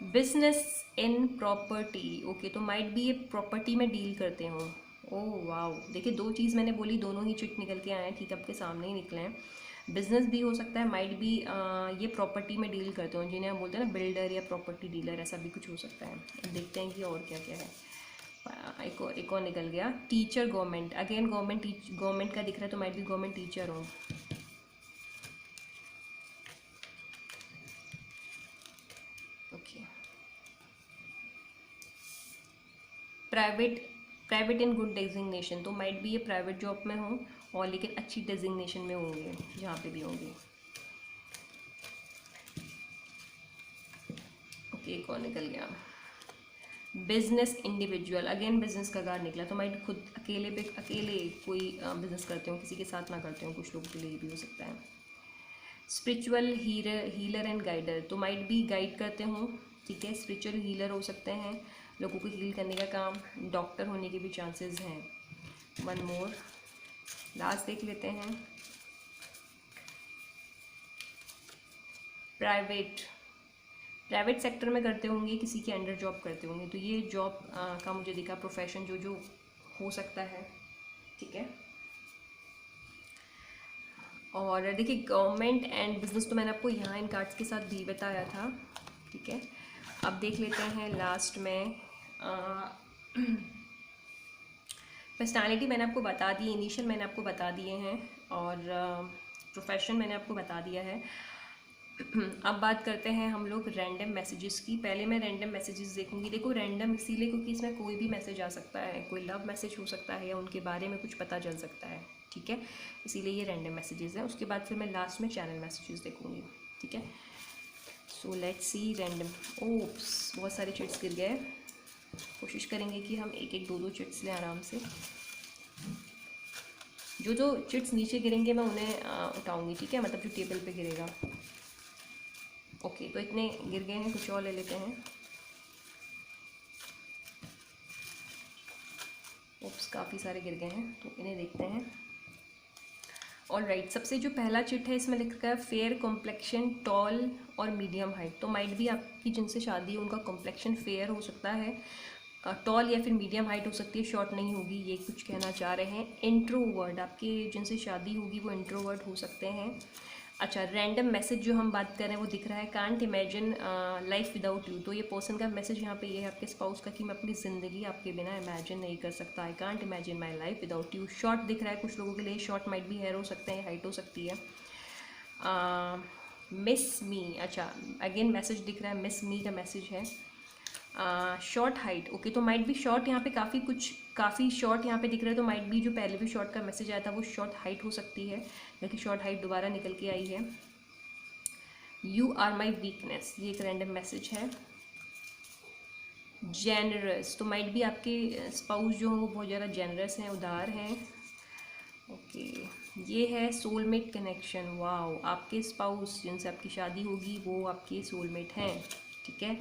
बिजनेस इन प्रॉपर्टी, ओके, तो माइट भी ये प्रॉपर्टी में डील करते हो। ओह वाओ, देखिए दो चीज़ मैंने बोली, दोनों ही चिट निकल के आए हैं। ठीक, आपके सामने ही निकले हैं। बिजनेस भी हो सकता है, माइट भी ये प्रॉपर्टी में डील करते हो, जिन्हें हम बोलते हैं ना बिल्डर या प्रॉपर्टी डीलर, ऐसा भी कुछ हो सकता है। अब देखते हैं कि और क्या क्या है। एक और निकल गया, टीचर गवर्नमेंट। अगेन गवर्नमेंट का दिख रहा है, तो माइट भी गवर्नमेंट टीचर हो। Okay, private in good designation, तो माइट भी ये प्राइवेट जॉब में हो और लेकिन अच्छी डेजिग्नेशन में होंगे जहाँ पे भी होंगे। ओके, एक और निकल गया, बिजनेस इंडिविजुअल। अगेन बिजनेस का कार्ड निकला, तो माइट खुद अकेले कोई बिजनेस करते हो, किसी के साथ ना करते हो, कुछ लोगों के लिए भी हो सकता है। स्पिरिचुअल हीलर एंड गाइडर, तो माइट भी गाइड करते हो। ठीक है, स्पिरिचुअल हीलर हो सकते हैं, लोगों को हील करने का काम। डॉक्टर होने के भी चांसेस हैं। वन मोर, लास्ट देख लेते हैं। प्राइवेट सेक्टर में करते होंगे, किसी के अंडर जॉब करते होंगे, तो ये जॉब का मुझे दिखा प्रोफेशन जो जो हो सकता है। ठीक है, और देखिए गवर्नमेंट एंड बिजनेस तो मैंने आपको यहाँ इन कार्ड्स के साथ भी बताया था। ठीक है, अब देख लेते हैं लास्ट में। पर्सनालिटी मैंने आपको बता दी, इनिशियल मैंने आपको बता दिए हैं, और प्रोफेशन मैंने आपको बता दिया है। अब बात करते हैं हम लोग रैंडम मैसेजेस की। पहले मैं रैंडम मैसेजेस देखूंगी। देखो रैंडम इसीलिए क्योंकि इसमें कोई भी मैसेज आ सकता है, कोई लव मैसेज हो सकता है या उनके बारे में कुछ पता चल सकता है। ठीक है, इसीलिए ये रैंडम मैसेजेस हैं। उसके बाद फिर मैं लास्ट में चैनल मैसेजेस देखूंगी। ठीक है, so let's see random. Oops, बहुत सारे चिट्स गिर गए। कोशिश करेंगे कि हम एक एक दो दो चिट्स लें आराम से। जो जो चिट्स नीचे गिरेंगे मैं उन्हें उठाऊंगी। ठीक है, मतलब जो टेबल पे गिरेगा। ओके, तो इतने गिर गए हैं, कुछ और ले लेते हैं। ओप्स, काफ़ी सारे गिर गए हैं, तो इन्हें देखते हैं। ऑलराइट, सबसे जो पहला चिट है इसमें लिखा है फेयर कॉम्प्लेक्शन, टॉल और मीडियम हाइट। तो माइट भी आपकी जिनसे शादी है उनका कॉम्प्लेक्शन फेयर हो सकता है, टॉल या फिर मीडियम हाइट हो सकती है, शॉर्ट नहीं होगी, ये कुछ कहना चाह रहे हैं। इंट्रोवर्ट, आपके जिनसे शादी होगी वो इंट्रोवर्ट हो सकते हैं। अच्छा, रैंडम मैसेज जो हम बात कर रहे हैं वो दिख रहा है, can't imagine life without you. तो ये पर्सन का मैसेज यहाँ पे ये है आपके स्पाउस का कि मैं अपनी ज़िंदगी आपके बिना इमेजिन नहीं कर सकता। I can't imagine my life without you. Short दिख रहा है कुछ लोगों के लिए, शॉर्ट माइट भी हेयर हो सकते हैं, हाइट हो सकती है। मिस मी, अच्छा अगेन मैसेज दिख रहा है, मिस मी का मैसेज है। शॉर्ट हाइट, ओके, तो माइट भी शॉर्ट यहाँ पे काफ़ी शॉर्ट यहाँ पे दिख रहा है, तो माइट भी जो पहले भी शॉर्ट का मैसेज आया था वो शॉर्ट हाइट हो सकती है, लेकिन शॉर्ट हाइट दोबारा निकल के आई है। यू आर माई वीकनेस, ये एक रैंडम मैसेज है। जेनरस, तो माइट भी आपके स्पाउस जो हों वो बहुत ज़्यादा जेनरस हैं, उदार हैं। ओके, ये है सोलमेट कनेक्शन। वाओ, आपके स्पाउस जिनसे आपकी शादी होगी वो आपके सोलमेट हैं। ठीक है,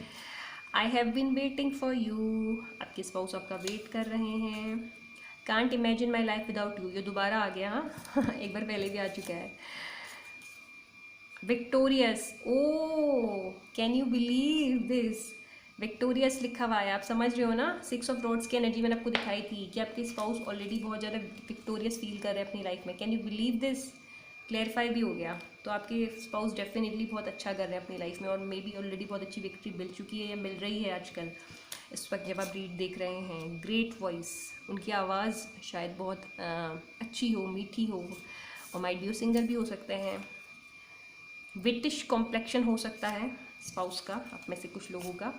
I have been waiting for you, आपके स्पाउस आपका वेट कर रहे हैं। Can't imagine my life without you, ये दोबारा आ गया। हाँ एक बार पहले भी आ चुका है। Victorious, oh can you believe this, victorious लिखा हुआ है, आप समझ रहे हो ना। 6 ऑफ रोड्स की एनर्जी मैंने आपको दिखाई थी कि आपके स्पाउस ऑलरेडी बहुत ज़्यादा विक्टोरियस फील कर रहे हैं अपनी लाइफ में। Can you believe this, clarify भी हो गया। तो आपके स्पाउस डेफिनेटली बहुत अच्छा कर रहे हैं अपनी लाइफ में, और मे बी ऑलरेडी बहुत अच्छी विक्ट्री मिल चुकी है या मिल रही है आजकल इस वक्त जब आप रीड देख रहे हैं। ग्रेट वॉइस, उनकी आवाज़ शायद बहुत अच्छी हो, मीठी हो, और माइट बी सिंगर भी हो सकते हैं। विटिश कॉम्प्लेक्शन हो सकता है स्पाउस का, आप में से कुछ लोगों का।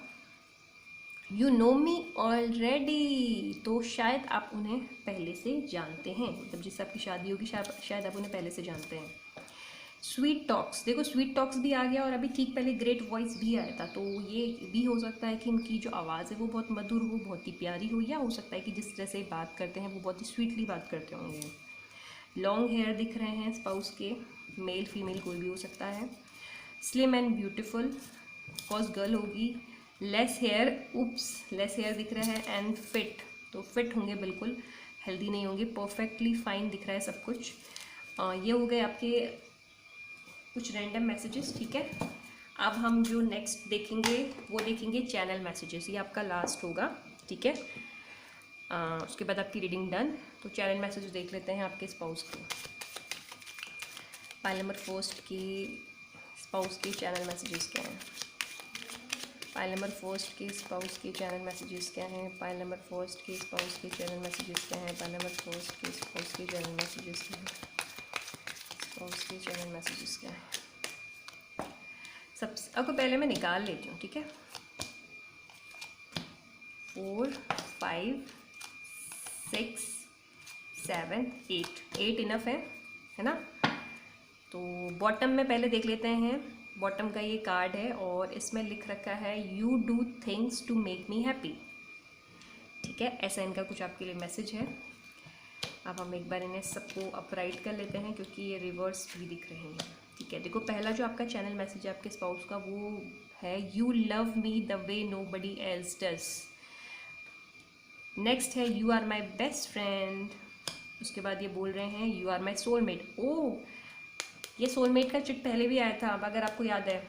यू नो मी ऑलरेडी, तो शायद आप उन्हें पहले से जानते हैं, मतलब जिससे आपकी शादी होगी शायद आप उन्हें पहले से जानते हैं। स्वीट टॉक्स, देखो स्वीट टॉक्स भी आ गया और अभी ठीक पहले ग्रेट वॉइस भी आया था, तो ये भी हो सकता है कि इनकी जो आवाज़ है वो बहुत मधुर हो, बहुत ही प्यारी हो, या हो सकता है कि जिस तरह से बात करते हैं वो बहुत ही स्वीटली बात करते होंगे। लॉन्ग हेयर दिख रहे हैं स्पाउस के, मेल फीमेल कोई भी हो सकता है। Slim and beautiful, cause girl होगी। लेस हेयर, उप्स, लेस हेयर दिख रहा है। एंड फिट, तो फिट होंगे बिल्कुल, हेल्दी नहीं होंगे, परफेक्टली फाइन दिख रहा है सब कुछ। ये हो गए आपके कुछ रैंडम मैसेजेस, ठीक है। अब हम जो नेक्स्ट देखेंगे वो देखेंगे चैनल मैसेजेस, ये आपका लास्ट होगा, ठीक है। उसके बाद आपकी रीडिंग डन। तो चैनल मैसेज देख लेते हैं आपके स्पाउस के। पाइल नंबर फर्स्ट की स्पाउस के चैनल मैसेजेस क्या हैं? पाइल नंबर फर्स्ट के स्पाउस के चैनल मैसेजेस क्या हैं? पाइल नंबर फर्स्ट के स्पाउस के चैनल मैसेजेस क्या हैं? पाइल नंबर फर्स्ट के स्पाउस के चैनल मैसेजेस क्या हैं? स्पाउस के चैनल मैसेजेस क्या हैं? सबको पहले मैं निकाल लेती हूँ, ठीक है। 4 5 6 7 8 इनफ है ना। तो बॉटम में पहले देख लेते हैं। बॉटम का ये कार्ड है और इसमें लिख रखा है you do things to make me happy, ठीक है। ऐसा इनका कुछ आपके लिए मैसेज है। अब हम एक बार इन्हें सबको अपराइट कर लेते हैं क्योंकि ये रिवर्स भी दिख रहे हैं, ठीक है। देखो पहला जो आपका चैनल मैसेज है आपके स्पाउस का वो है you love me the way nobody else does. Next है you are my best friend. उसके बाद ये बोल रहे हैं you are my soulmate. Oh, ये सोलमेट का चिट पहले भी आया था, अब अगर आपको याद है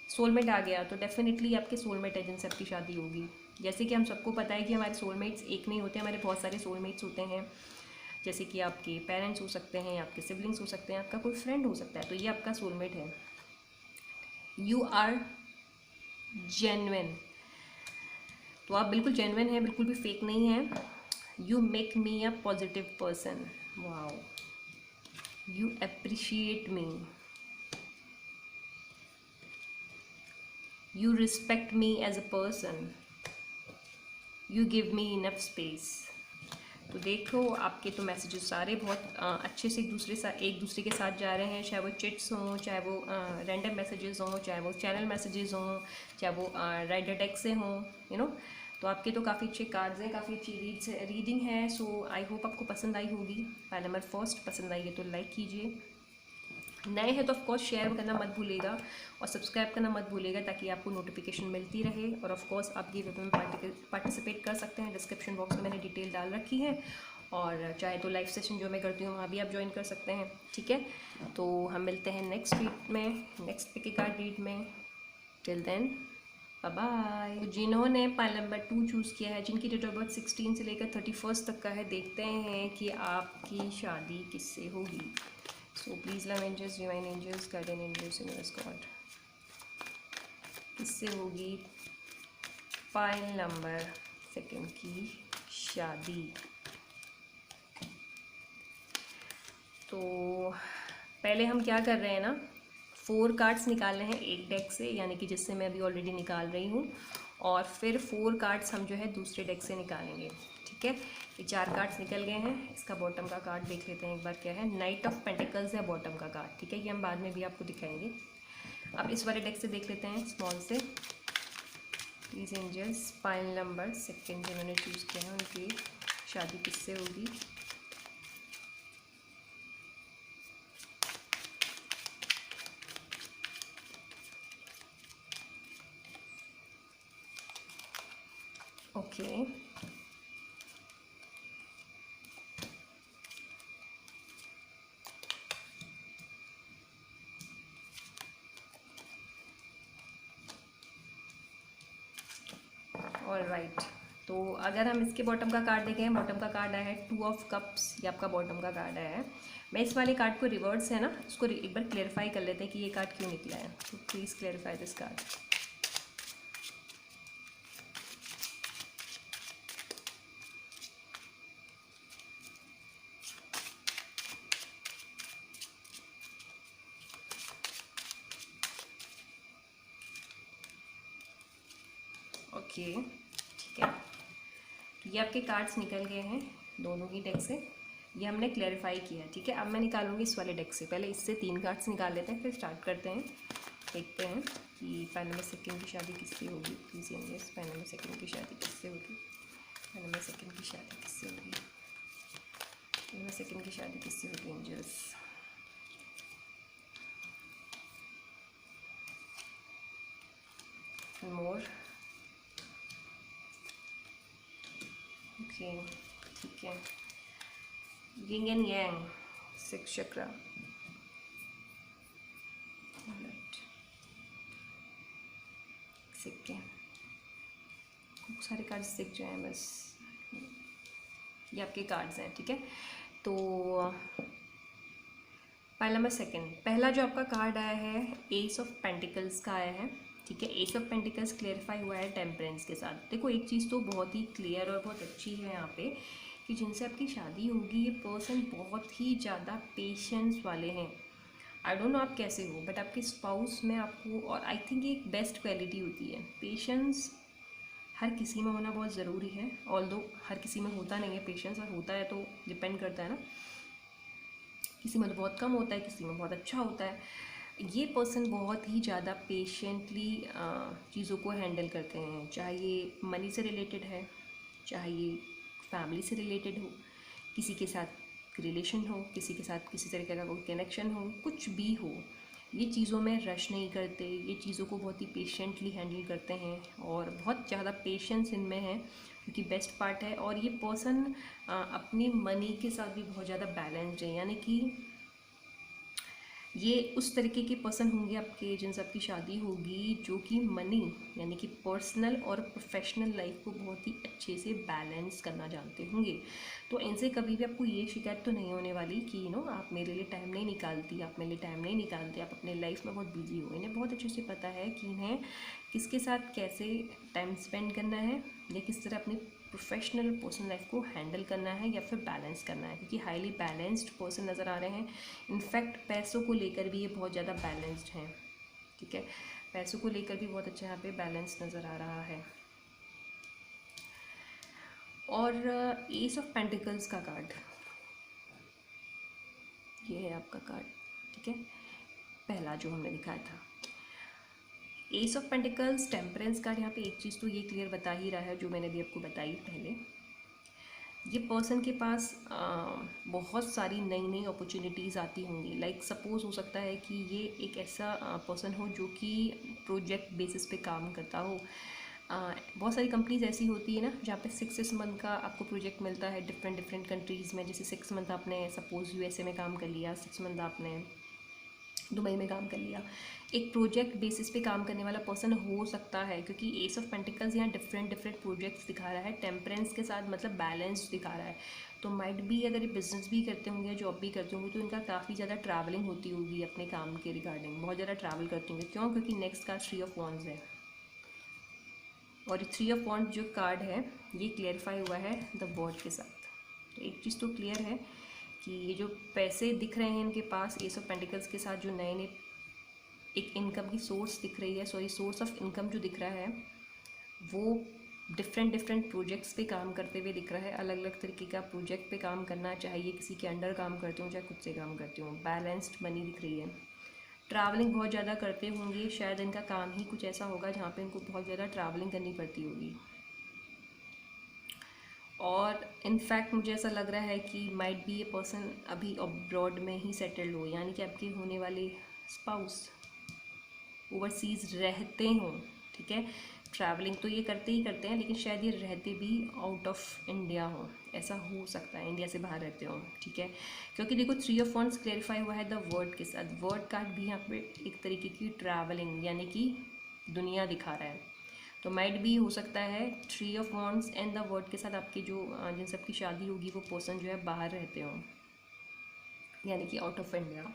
सोलमेट आ गया तो डेफिनेटली आपके सोलमेट है जिनसे आपकी शादी होगी। जैसे कि हम सबको पता है कि हमारे सोलमेट्स एक नहीं होते, हमारे बहुत सारे सोलमेट्स होते हैं। जैसे कि आपके पेरेंट्स हो सकते हैं, आपके सिबलिंग्स हो सकते हैं, आपका कोई फ्रेंड हो सकता है, तो ये आपका सोलमेट है। यू आर जेन्युइन, तो आप बिल्कुल जेन्युइन हैं, बिल्कुल भी फेक नहीं हैं। You make me a positive person, wow. You appreciate me, you respect me as a person, you give me enough space. तो देखो आपके तो मैसेजेस सारे बहुत अच्छे से एक दूसरे के साथ जा रहे हैं, चाहे वो चिट्स हों, चाहे वो रैंडम मैसेजेस हों, चाहे वो चैनल मैसेजेस हों, चाहे वो राइडर टेक्स्ट से हों, यू नो। तो आपके तो काफ़ी अच्छे कार्ड्स हैं, काफ़ी अच्छी रीडिंग है। सो आई होप आपको पसंद आई होगी। पाइल नंबर फर्स्ट पसंद आई है तो लाइक कीजिए, नए हैं तो ऑफकोर्स शेयर करना मत भूलिएगा और सब्सक्राइब करना मत भूलिएगा ताकि आपको नोटिफिकेशन मिलती रहे। और ऑफकोर्स आप गिव अवे में पार्टिसिपेट कर सकते हैं, डिस्क्रिप्शन बॉक्स में मैंने डिटेल डाल रखी है। और चाहे तो लाइव सेशन जो मैं करती हूँ वहाँ भी आप ज्वाइन कर सकते हैं, ठीक है। तो हम मिलते हैं नेक्स्ट रीड में, next pick a card read में। Till then bye bye. तो जिन्होंने पाइल नंबर 2 चूज़ किया है, जिनकी डेट ऑफ बर्थ 16 से लेकर 31 तक का है, देखते हैं कि आपकी शादी किससे होगी। So please love angels, divine angels, guardian angels, universe God, किससे होगी पाइल नंबर 2 की शादी। तो पहले हम क्या कर रहे हैं ना, 4 कार्ड्स निकाल रहे हैं एक डेक से, यानी कि जिससे मैं अभी ऑलरेडी निकाल रही हूँ, और फिर 4 कार्ड्स हम जो है दूसरे डेक से निकालेंगे, ठीक है। ये 4 कार्ड्स निकल गए हैं। इसका बॉटम का कार्ड देख लेते हैं एक बार क्या है। नाइट ऑफ पेंटिकल्स है बॉटम का कार्ड, ठीक है। ये हम बाद में भी आपको दिखाएंगे। अब इस वाले डेक से देख लेते हैं स्मॉल से। प्लीज एंजल्स, पाइल नंबर 2 जिन्होंने चूज़ किया है उनकी शादी किससे होगी। Okay, alright. तो अगर हम इसके बॉटम का कार्ड देखें, बॉटम का कार्ड आया है 2 ऑफ कप्स, ये आपका बॉटम का कार्ड आया है। मैं इस वाले कार्ड को रिवर्स है ना, उसको एक बार क्लेरिफाई कर लेते हैं कि ये कार्ड क्यों निकला है। तो please clarify this card. Okay ठीक है, तो ये आपके कार्ड्स निकल गए हैं दोनों ही डेक से, ये हमने क्लेरिफाई किया। ठीक है, अब मैं निकालूंगी इस वाले डेक से। पहले इससे 3 कार्ड्स निकाल लेते हैं, फिर स्टार्ट करते हैं। देखते हैं कि फाइनल में सेकंड की शादी किससे होगी। प्लीज़ यस, फाइनल में सेकंड की शादी किससे होगी। फाइनल में सेकंड की शादी किससे होगी। फाइनल में सेकंड की शादी किससे होगी एंजल्स। मोर ओके ठीक है। यिंग एंड यांग 6 चक्रा। सीख के खूब सारे कार्ड्स सीख जाए बस। ये आपके कार्ड्स हैं। ठीक है, तो पहला मैं सेकंड, पहला जो आपका कार्ड आया है एस ऑफ पेंटिकल्स का आया है। ठीक है, एस ऑफ पेंटिकल्स क्लियरिफाई हुआ है टेम्परेंस के साथ। देखो एक चीज़ तो बहुत ही क्लियर और बहुत अच्छी है यहाँ पे कि जिनसे आपकी शादी होगी ये पर्सन बहुत ही ज़्यादा पेशेंस वाले हैं। आई डोंट नो आप कैसे हो, बट आपके स्पाउस में आपको, और आई थिंक ये एक बेस्ट क्वालिटी होती है। पेशेंस हर किसी में होना बहुत ज़रूरी है, ऑल्दो हर किसी में होता नहीं है पेशेंस, और होता है तो डिपेंड करता है ना, किसी में तो बहुत कम होता है, किसी में बहुत अच्छा होता है। ये पर्सन बहुत ही ज़्यादा पेशेंटली चीज़ों को हैंडल करते हैं, चाहे ये मनी से रिलेटेड है, चाहे ये फैमिली से रिलेटेड हो, किसी के साथ रिलेशन हो, किसी के साथ किसी तरीके का कोई कनेक्शन हो, कुछ भी हो, ये चीज़ों में रश नहीं करते, ये चीज़ों को बहुत ही पेशेंटली हैंडल करते हैं और बहुत ज़्यादा पेशेंस इनमें है, क्योंकि बेस्ट पार्ट है। और ये पर्सन अपनी मनी के साथ भी बहुत ज़्यादा बैलेंस्ड है, यानी कि ये उस तरीके के पर्सन होंगे आपके जिनसे आपकी शादी होगी, जो कि मनी यानी कि पर्सनल और प्रोफेशनल लाइफ को बहुत ही अच्छे से बैलेंस करना जानते होंगे। तो इनसे कभी भी आपको ये शिकायत तो नहीं होने वाली कि आप मेरे लिए टाइम नहीं निकालती, आप मेरे लिए टाइम नहीं निकालते, आप अपने लाइफ में बहुत बिजी हो। इन्हें बहुत अच्छे से पता है कि इन्हें किसके साथ कैसे टाइम स्पेंड करना है या किस तरह अपनी प्रोफेशनल पर्सनल लाइफ को हैंडल करना है या फिर बैलेंस करना है, क्योंकि हाईली बैलेंस्ड पर्सन नज़र आ रहे हैं। इनफैक्ट पैसों को लेकर भी ये बहुत ज़्यादा बैलेंस्ड हैं। ठीक है, पैसों को लेकर भी बहुत अच्छा यहाँ पे बैलेंस नज़र आ रहा है। और एस ऑफ पेंटिकल्स का कार्ड, ये है आपका कार्ड। ठीक है, पहला जो हमने दिखाया था S of pentacles temperance card. यहाँ पे एक चीज़ तो ये क्लियर बता ही रहा है जो मैंने भी आपको बताई पहले, ये पर्सन के पास बहुत सारी नई नई अपॉर्चुनिटीज़ आती होंगी। लाइक सपोज हो सकता है कि ये एक ऐसा पर्सन हो जो कि प्रोजेक्ट बेसिस पे काम करता हो। बहुत सारी कंपनीज ऐसी होती है ना जहाँ पे 6 मंथ का आपको प्रोजेक्ट मिलता है डिफरेंट डिफरेंट कंट्रीज़ में। जैसे 6 मंथ आपने सपोज यूएसए में काम कर लिया, 6 मंथ आपने दुबई में काम कर लिया। एक प्रोजेक्ट बेसिस पे काम करने वाला पर्सन हो सकता है, क्योंकि एस ऑफ पेंटिकल्स यहाँ डिफरेंट डिफरेंट प्रोजेक्ट्स दिखा रहा है, टेम्परेंस के साथ मतलब बैलेंस दिखा रहा है। तो माइट भी अगर ये बिजनेस भी करते होंगे, जॉब भी करते होंगे, तो इनका काफ़ी ज़्यादा ट्रैवलिंग होती होगी अपने काम के रिगार्डिंग, बहुत ज़्यादा ट्रैवल करते होंगे। क्यों? क्योंकि नेक्स्ट का 3 ऑफ वॉन्ड्स है, और 3 ऑफ वॉन्ड्स जो कार्ड है ये क्लियरिफाई हुआ है द वर्ड के साथ। तो एक चीज़ तो क्लियर है कि ये जो पैसे दिख रहे हैं इनके पास एस ऑफ पेंटिकल्स के साथ, जो नए नए एक इनकम की सोर्स दिख रही है, सॉरी सोर्स ऑफ इनकम जो दिख रहा है वो डिफरेंट डिफरेंट प्रोजेक्ट्स पे काम करते हुए दिख रहा है। अलग अलग तरीके का प्रोजेक्ट पे काम करना, चाहे ये किसी के अंडर काम करते हो चाहे खुद से काम करते हो। बैलेंस्ड मनी दिख रही है। ट्रैवलिंग बहुत ज़्यादा करते होंगे, शायद इनका काम ही कुछ ऐसा होगा जहाँ पे इनको बहुत ज़्यादा ट्रैवलिंग करनी पड़ती होगी। और इनफैक्ट मुझे ऐसा लग रहा है कि माइट बी ये पर्सन अभी अब्रॉड में ही सेटल्ड हो, यानी कि आपके होने वाले स्पाउस ओवरसीज़ रहते हों। ठीक है, ट्रैवलिंग तो ये करते ही करते हैं, लेकिन शायद ये रहते भी आउट ऑफ इंडिया हो, ऐसा हो सकता है, इंडिया से बाहर रहते हो। ठीक है, क्योंकि देखो 3 ऑफ वॉन्ड्स क्लेरिफाई हुआ है द वर्ड के साथ। वर्ड कार्ड भी यहाँ पे एक तरीके की ट्रैवलिंग यानी कि दुनिया दिखा रहा है। तो माइट भी हो सकता है 3 of wands and the word के साथ आपकी जो जिन सबकी शादी होगी वो पर्सन जो है बाहर रहते हों। यानी कि out of India.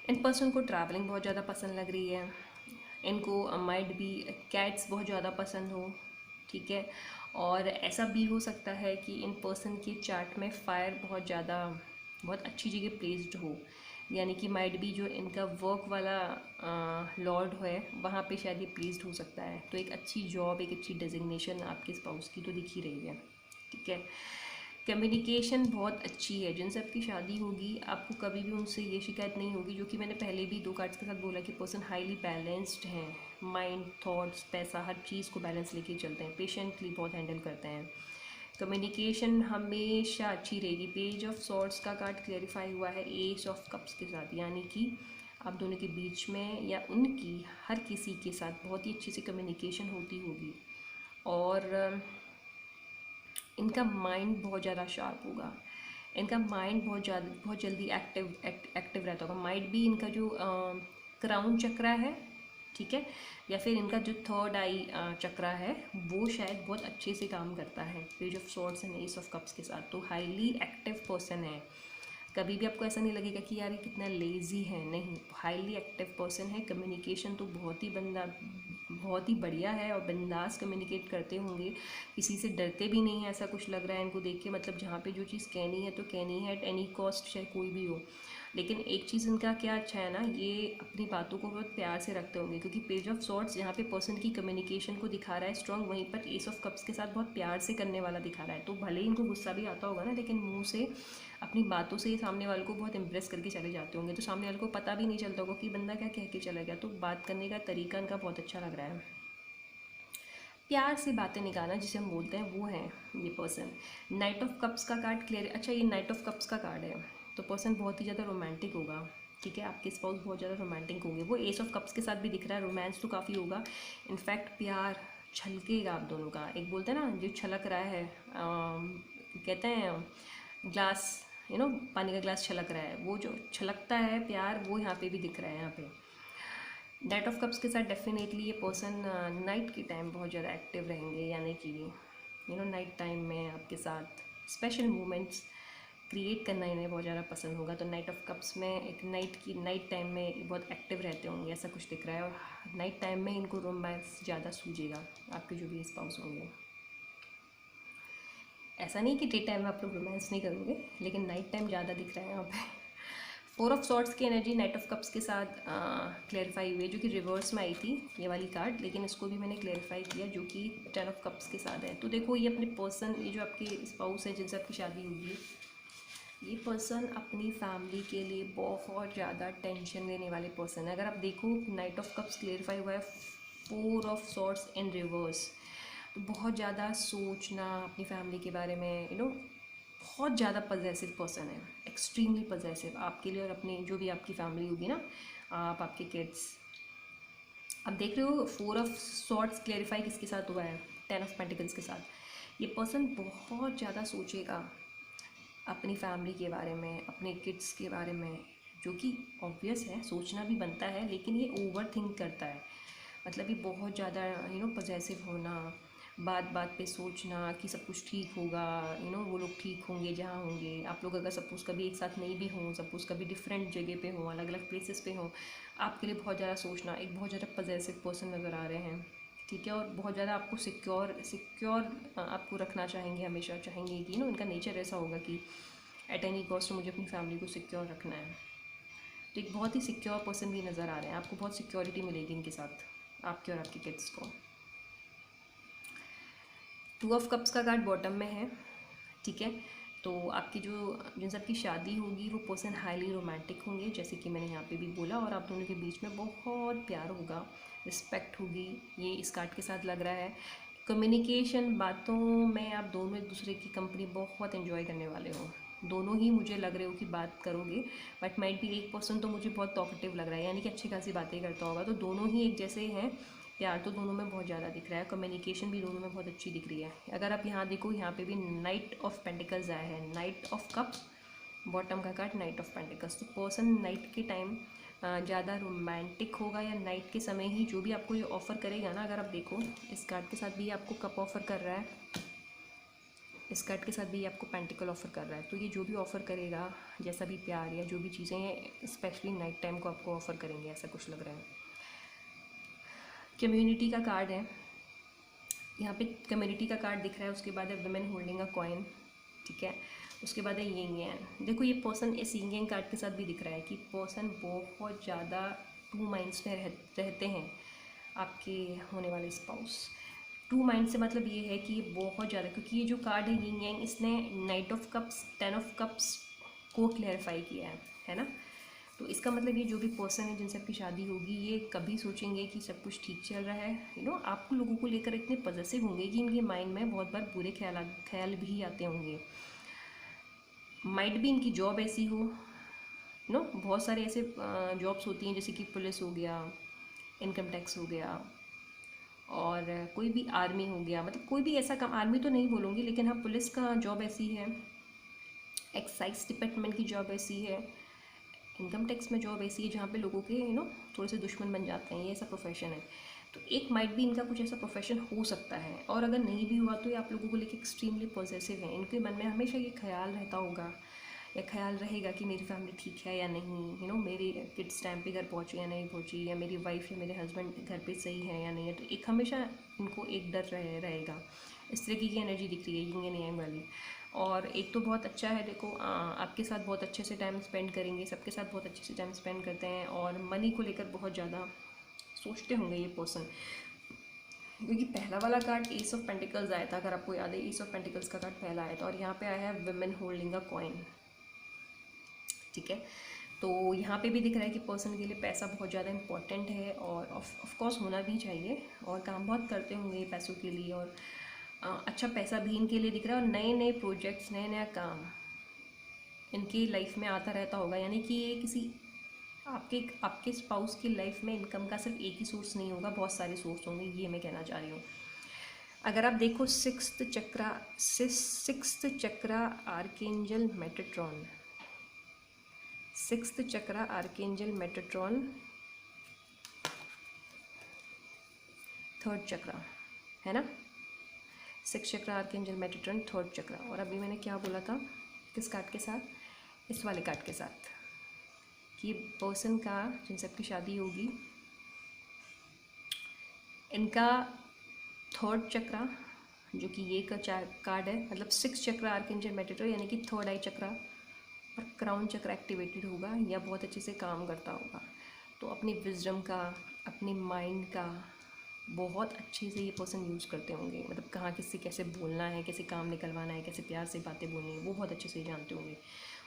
In person को ट्रैवलिंग बहुत ज़्यादा पसंद लग रही है, इनको माइट भी कैट्स बहुत ज़्यादा पसंद हो, ठीक है। और ऐसा भी हो सकता है कि इन पर्सन के चार्ट में फायर बहुत अच्छी जगह प्लेस्ड हो, यानी कि माइट भी जो इनका वर्क वाला लॉर्ड है वहाँ पे शायद ये प्लेस्ड हो सकता है। तो एक अच्छी जॉब, एक अच्छी डेजिग्नेशन आपके स्पाउस की तो दिख ही रही है, ठीक है। कम्युनिकेशन बहुत अच्छी है, जिनसे आपकी शादी होगी आपको कभी भी उनसे ये शिकायत नहीं होगी, जो कि मैंने पहले भी 2 कार्ड्स के साथ बोला कि पर्सन हाईली बैलेंस्ड हैं, माइंड, थॉट्स, पैसा, हर चीज़ को बैलेंस लेके चलते हैं, पेशेंटली बहुत हैंडल करते हैं। कम्युनिकेशन हमेशा अच्छी रहेगी। पेज ऑफ सॉर्ड्स का कार्ड क्लेरिफाई हुआ है एस ऑफ कप्स के साथ, यानी कि आप दोनों के बीच में या उनकी हर किसी के साथ बहुत ही अच्छी सी कम्युनिकेशन होती होगी, और इनका माइंड बहुत ज़्यादा शार्प होगा, इनका माइंड बहुत जल्दी एक्टिव रहता होगा। माइंड भी इनका जो क्राउन चक्रा है, ठीक है, या फिर इनका जो थर्ड आई चक्रा है वो शायद बहुत अच्छे से काम करता है page of swords and S of cups के साथ। तो हाईली एक्टिव पर्सन है, कभी भी आपको ऐसा नहीं लगेगा कि यार ये कितना लेज़ी है, नहीं, हाईली एक्टिव पर्सन है। कम्युनिकेशन तो बहुत ही बढ़िया है और बिंदास कम्युनिकेट करते होंगे, किसी से डरते भी नहीं है, ऐसा कुछ लग रहा है इनको देख के। मतलब जहाँ पे जो चीज़ कहनी है तो कहनी है एट एनी कॉस्ट, चाहे कोई भी हो। लेकिन एक चीज़ इनका क्या अच्छा है ना, ये अपनी बातों को बहुत प्यार से rखते होंगे, क्योंकि पेज ऑफ सॉर्ड्स जहाँ पे पर्सन की कम्युनिकेशन को दिखा रहा है स्ट्रॉन्ग, वहीं पर एस ऑफ कप्स के साथ बहुत प्यार से करने वाला दिखा रहा है। तो भले ही इनको गुस्सा भी आता होगा ना, लेकिन मुंह से अपनी बातों से सामने वाले को बहुत इम्प्रेस करके चले जाते होंगे, तो सामने वाले को पता भी नहीं चलता होगा कि बंदा क्या कह के चला गया। तो बात करने का तरीका इनका बहुत अच्छा लग रहा है, प्यार से बातें निकालना जिसे हम बोलते हैं, वो है ये पर्सन। नाइट ऑफ कप्स का कार्ड क्लियर, अच्छा ये नाइट ऑफ कप्स का कार्ड है, तो पर्सन बहुत ही ज़्यादा रोमांटिक होगा, ठीक है, आपके स्पाउस बहुत ज़्यादा रोमांटिक होंगे। वो एस ऑफ कप्स के साथ भी दिख रहा है, रोमांस तो काफ़ी होगा, इनफैक्ट प्यार छलकेगा आप दोनों का। एक बोलते हैं ना जो छलक रहा है, कहते हैं ग्लास, पानी का ग्लास छलक रहा है, वो जो छलकता है प्यार, वो यहाँ पे भी दिख रहा है। यहाँ पे नाइट ऑफ कप्स के साथ डेफिनेटली ये पर्सन नाइट के टाइम बहुत ज़्यादा एक्टिव रहेंगे, यानी कि नाइट टाइम में आपके साथ स्पेशल मोमेंट्स क्रिएट करना इन्हें बहुत ज़्यादा पसंद होगा। तो नाइट ऑफ कप्स में एक नाइट टाइम में बहुत एक्टिव रहते होंगे, ऐसा कुछ दिख रहा है। और नाइट टाइम में इनको रोमांस ज़्यादा सूझेगा, आपके जो भी स्पाउस होंगे। ऐसा नहीं कि डे टाइम में आप लोग रोमांस नहीं करोगे, लेकिन नाइट टाइम ज़्यादा दिख रहा है यहाँ पे। 4 ऑफ सॉर्ड्स की एनर्जी नाइट ऑफ कप्स के साथ क्लेरिफाई हुई है, जो कि रिवर्स में आई थी ये वाली कार्ड, लेकिन इसको भी मैंने क्लेरिफाई किया, जो कि 10 ऑफ कप्स के साथ है। तो देखो ये अपने पर्सन, ये जो आपके स्पाउस है जिनसे आपकी शादी होगी, ये पर्सन अपनी फैमिली के लिए बहुत ज़्यादा टेंशन लेने वाले पर्सन है। अगर आप देखो नाइट ऑफ कप्स क्लेरिफाई हुआ है 4 ऑफ सॉर्ड्स इन रिवर्स, तो बहुत ज़्यादा सोचना अपनी फैमिली के बारे में, बहुत ज़्यादा पजेसिव पर्सन है, एक्सट्रीमली पजेसिव आपके लिए और अपनी जो भी आपकी फैमिली होगी ना, आप, आपके किड्स। अब देख रहे हो 4 ऑफ सॉर्ड्स क्लेरिफाई किसके साथ हुआ है, 10 ऑफ पेंटिकल्स के साथ। ये पर्सन बहुत ज़्यादा सोचेगा अपनी फैमिली के बारे में, अपने किड्स के बारे में, जो कि ऑब्वियस है, सोचना भी बनता है, लेकिन ये ओवर थिंक करता है। मतलब ये बहुत ज़्यादा पजेसिव होना, बात बात पे सोचना कि सब कुछ ठीक होगा, वो लोग ठीक होंगे जहाँ होंगे, आप लोग अगर सपोज़ कभी एक साथ नहीं भी हों, सपोज़ कभी डिफरेंट जगह पे हों, अलग अलग प्लेसेस पे हों, आपके लिए बहुत ज़्यादा सोचना, एक बहुत ज़्यादा पजेसिव पर्सन नज़र आ रहे हैं, ठीक है। और बहुत ज़्यादा आपको सिक्योर आपको रखना चाहेंगे, हमेशा चाहेंगे कि उनका नेचर ऐसा होगा कि एट एनी कॉस्ट मुझे अपनी फैमिली को सिक्योर रखना है। तो एक बहुत ही सिक्योर पर्सन भी नज़र आ रहे हैं, आपको बहुत सिक्योरिटी मिलेगी इनके साथ, आपके और आपके किड्स को। 2 ऑफ कप्स का कार्ड बॉटम में है, ठीक है। तो आपकी जिनसे आपकी शादी होगी वो पर्सन हाईली रोमांटिक होंगे, जैसे कि मैंने यहाँ पे भी बोला, और आप दोनों के बीच में बहुत प्यार होगा, रिस्पेक्ट होगी, ये इस कार्ड के साथ लग रहा है। कम्युनिकेशन, बातों में आप दोनों एक दूसरे की कंपनी बहुत एंजॉय करने वाले हो, दोनों ही मुझे लग रहे हो कि बात करोगे, बट माइट भी एक पर्सन तो मुझे बहुत टॉकेटिव लग रहा है, यानी कि अच्छी खासी बातें करता होगा। तो दोनों ही एक जैसे हैं, प्यार तो दोनों में बहुत ज़्यादा दिख रहा है, कम्युनिकेशन भी दोनों में बहुत अच्छी दिख रही है। अगर आप यहाँ देखो, यहाँ पे भी नाइट ऑफ पेंटिकल्स आया है, नाइट ऑफ कप्स बॉटम का कार्ड नाइट ऑफ पेंटिकल्स। तो पर्सन नाइट के टाइम ज़्यादा रोमांटिक होगा, या नाइट के समय ही जो भी आपको ये ऑफ़र करेगा ना, अगर आप देखो इस कार्ड के साथ भी आपको कप ऑफ़र कर रहा है, इस कार्ड के साथ भी आपको पेंटिकल ऑफ़र कर रहा है। तो ये जो भी ऑफ़र करेगा, जैसा भी प्यार या जो भी चीज़ें हैं, स्पेशली नाइट टाइम को आपको ऑफ़र करेंगे, ऐसा कुछ लग रहा है। कम्युनिटी का कार्ड है यहाँ पे, कम्युनिटी का कार्ड दिख रहा है। उसके बाद है वुमेन होल्डिंग अ कॉइन, ठीक है। उसके बाद है यिंग यांग। देखो ये पर्सन इस यिंग यांग कार्ड के साथ भी दिख रहा है कि पर्सन बहुत ज़्यादा टू माइंड्स में रहते हैं, आपके होने वाले स्पाउस। टू माइंड से मतलब ये है कि ये बहुत ज़्यादा, क्योंकि ये जो कार्ड है यिंग यांग, इसने night of cups, 10 of cups को क्लैरिफाई किया है ना। तो इसका मतलब ये जो भी पर्सन है जिनसे आपकी शादी होगी, ये कभी सोचेंगे कि सब कुछ ठीक चल रहा है, आपको लोगों को लेकर इतने पॉजिटिव होंगे कि इनके माइंड में बहुत बार बुरे ख्याल भी आते होंगे। माइट भी इनकी जॉब ऐसी हो, बहुत सारे ऐसे जॉब्स होती हैं, जैसे कि पुलिस हो गया, इनकम टैक्स हो गया, और कोई भी आर्मी हो गया, मतलब कोई भी ऐसा काम, आर्मी तो नहीं बोलूँगी, लेकिन हाँ पुलिस का जॉब ऐसी है, एक्साइज डिपार्टमेंट की जॉब ऐसी है, इनकम टैक्स में जॉब ऐसी है जहाँ पे लोगों के थोड़े से दुश्मन बन जाते हैं, ये ऐसा प्रोफेशन है। तो एक माइट भी इनका कुछ ऐसा प्रोफेशन हो सकता है, और अगर नहीं भी हुआ तो ये आप लोगों को लेकर एक्सट्रीमली पॉजिटिव हैं। इनके मन में हमेशा ये ख्याल रहता होगा या ख्याल रहेगा कि मेरी फैमिली ठीक है या नहीं, मेरी किड्स टाइम पे घर पहुँची या नहीं पहुँची, या मेरी वाइफ या मेरे हस्बैंड घर पे सही है या नहीं है। तो एक हमेशा इनको एक डर रहेगा। इस तरीके की एनर्जी दिख रही है यिंग एंड यांग वाली। और एक तो बहुत अच्छा है, देखो आपके साथ बहुत अच्छे से टाइम स्पेंड करेंगे, सबके साथ बहुत अच्छे से टाइम स्पेंड करते हैं, और मनी को लेकर बहुत ज़्यादा सोचते होंगे ये पर्सन। क्योंकि पहला वाला कार्ड एस ऑफ पेंटिकल्स आया था, अगर आपको याद है, एस ऑफ पेंटिकल्स का कार्ड पहला आया था, और यहाँ पे आया है वुमेन होल्डिंग अ कॉइन, ठीक है। तो यहाँ पे भी दिख रहा है कि पर्सन के लिए पैसा बहुत ज़्यादा इंपॉर्टेंट है, और ऑफ कोर्स होना भी चाहिए, और काम बहुत करते होंगे पैसों के लिए, और अच्छा पैसा भी इनके लिए दिख रहा है, और नए नए प्रोजेक्ट्स, नया नया काम इनकी लाइफ में आता रहता होगा। यानी कि ये किसी आपके स्पाउस की लाइफ में इनकम का सिर्फ एक ही सोर्स नहीं होगा, बहुत सारे सोर्स होंगे, ये मैं कहना चाह रही हूँ। अगर आप देखो सिक्स्थ चक्रा आर्कएंजल मेटाट्रॉन, सिक्स्थ चक्रा आर्कएंजल मेटाट्रॉन, थर्ड चक्रा है ना, सिक्स चक्रा आर्कएंजल मेटाट्रॉन, थर्ड चक्रा। और अभी मैंने क्या बोला था, किस कार्ड के साथ, इस वाले कार्ड के साथ, कि पर्सन का जिनसे आपकी शादी होगी, इनका थर्ड चक्रा जो कि ये का कार्ड है, मतलब सिक्स चक्रा आर्कएंजल मेटाट्रॉन, यानी कि थर्ड आई चक्रा और क्राउन चक्र एक्टिवेटेड होगा, या बहुत अच्छे से काम करता होगा। तो अपनी विजडम का, अपने माइंड का बहुत अच्छे से ये पर्सन यूज़ करते होंगे, मतलब कहाँ किससे कैसे बोलना है, कैसे काम निकलवाना है, कैसे प्यार से बातें बोलनी है, वो बहुत अच्छे से जानते होंगे,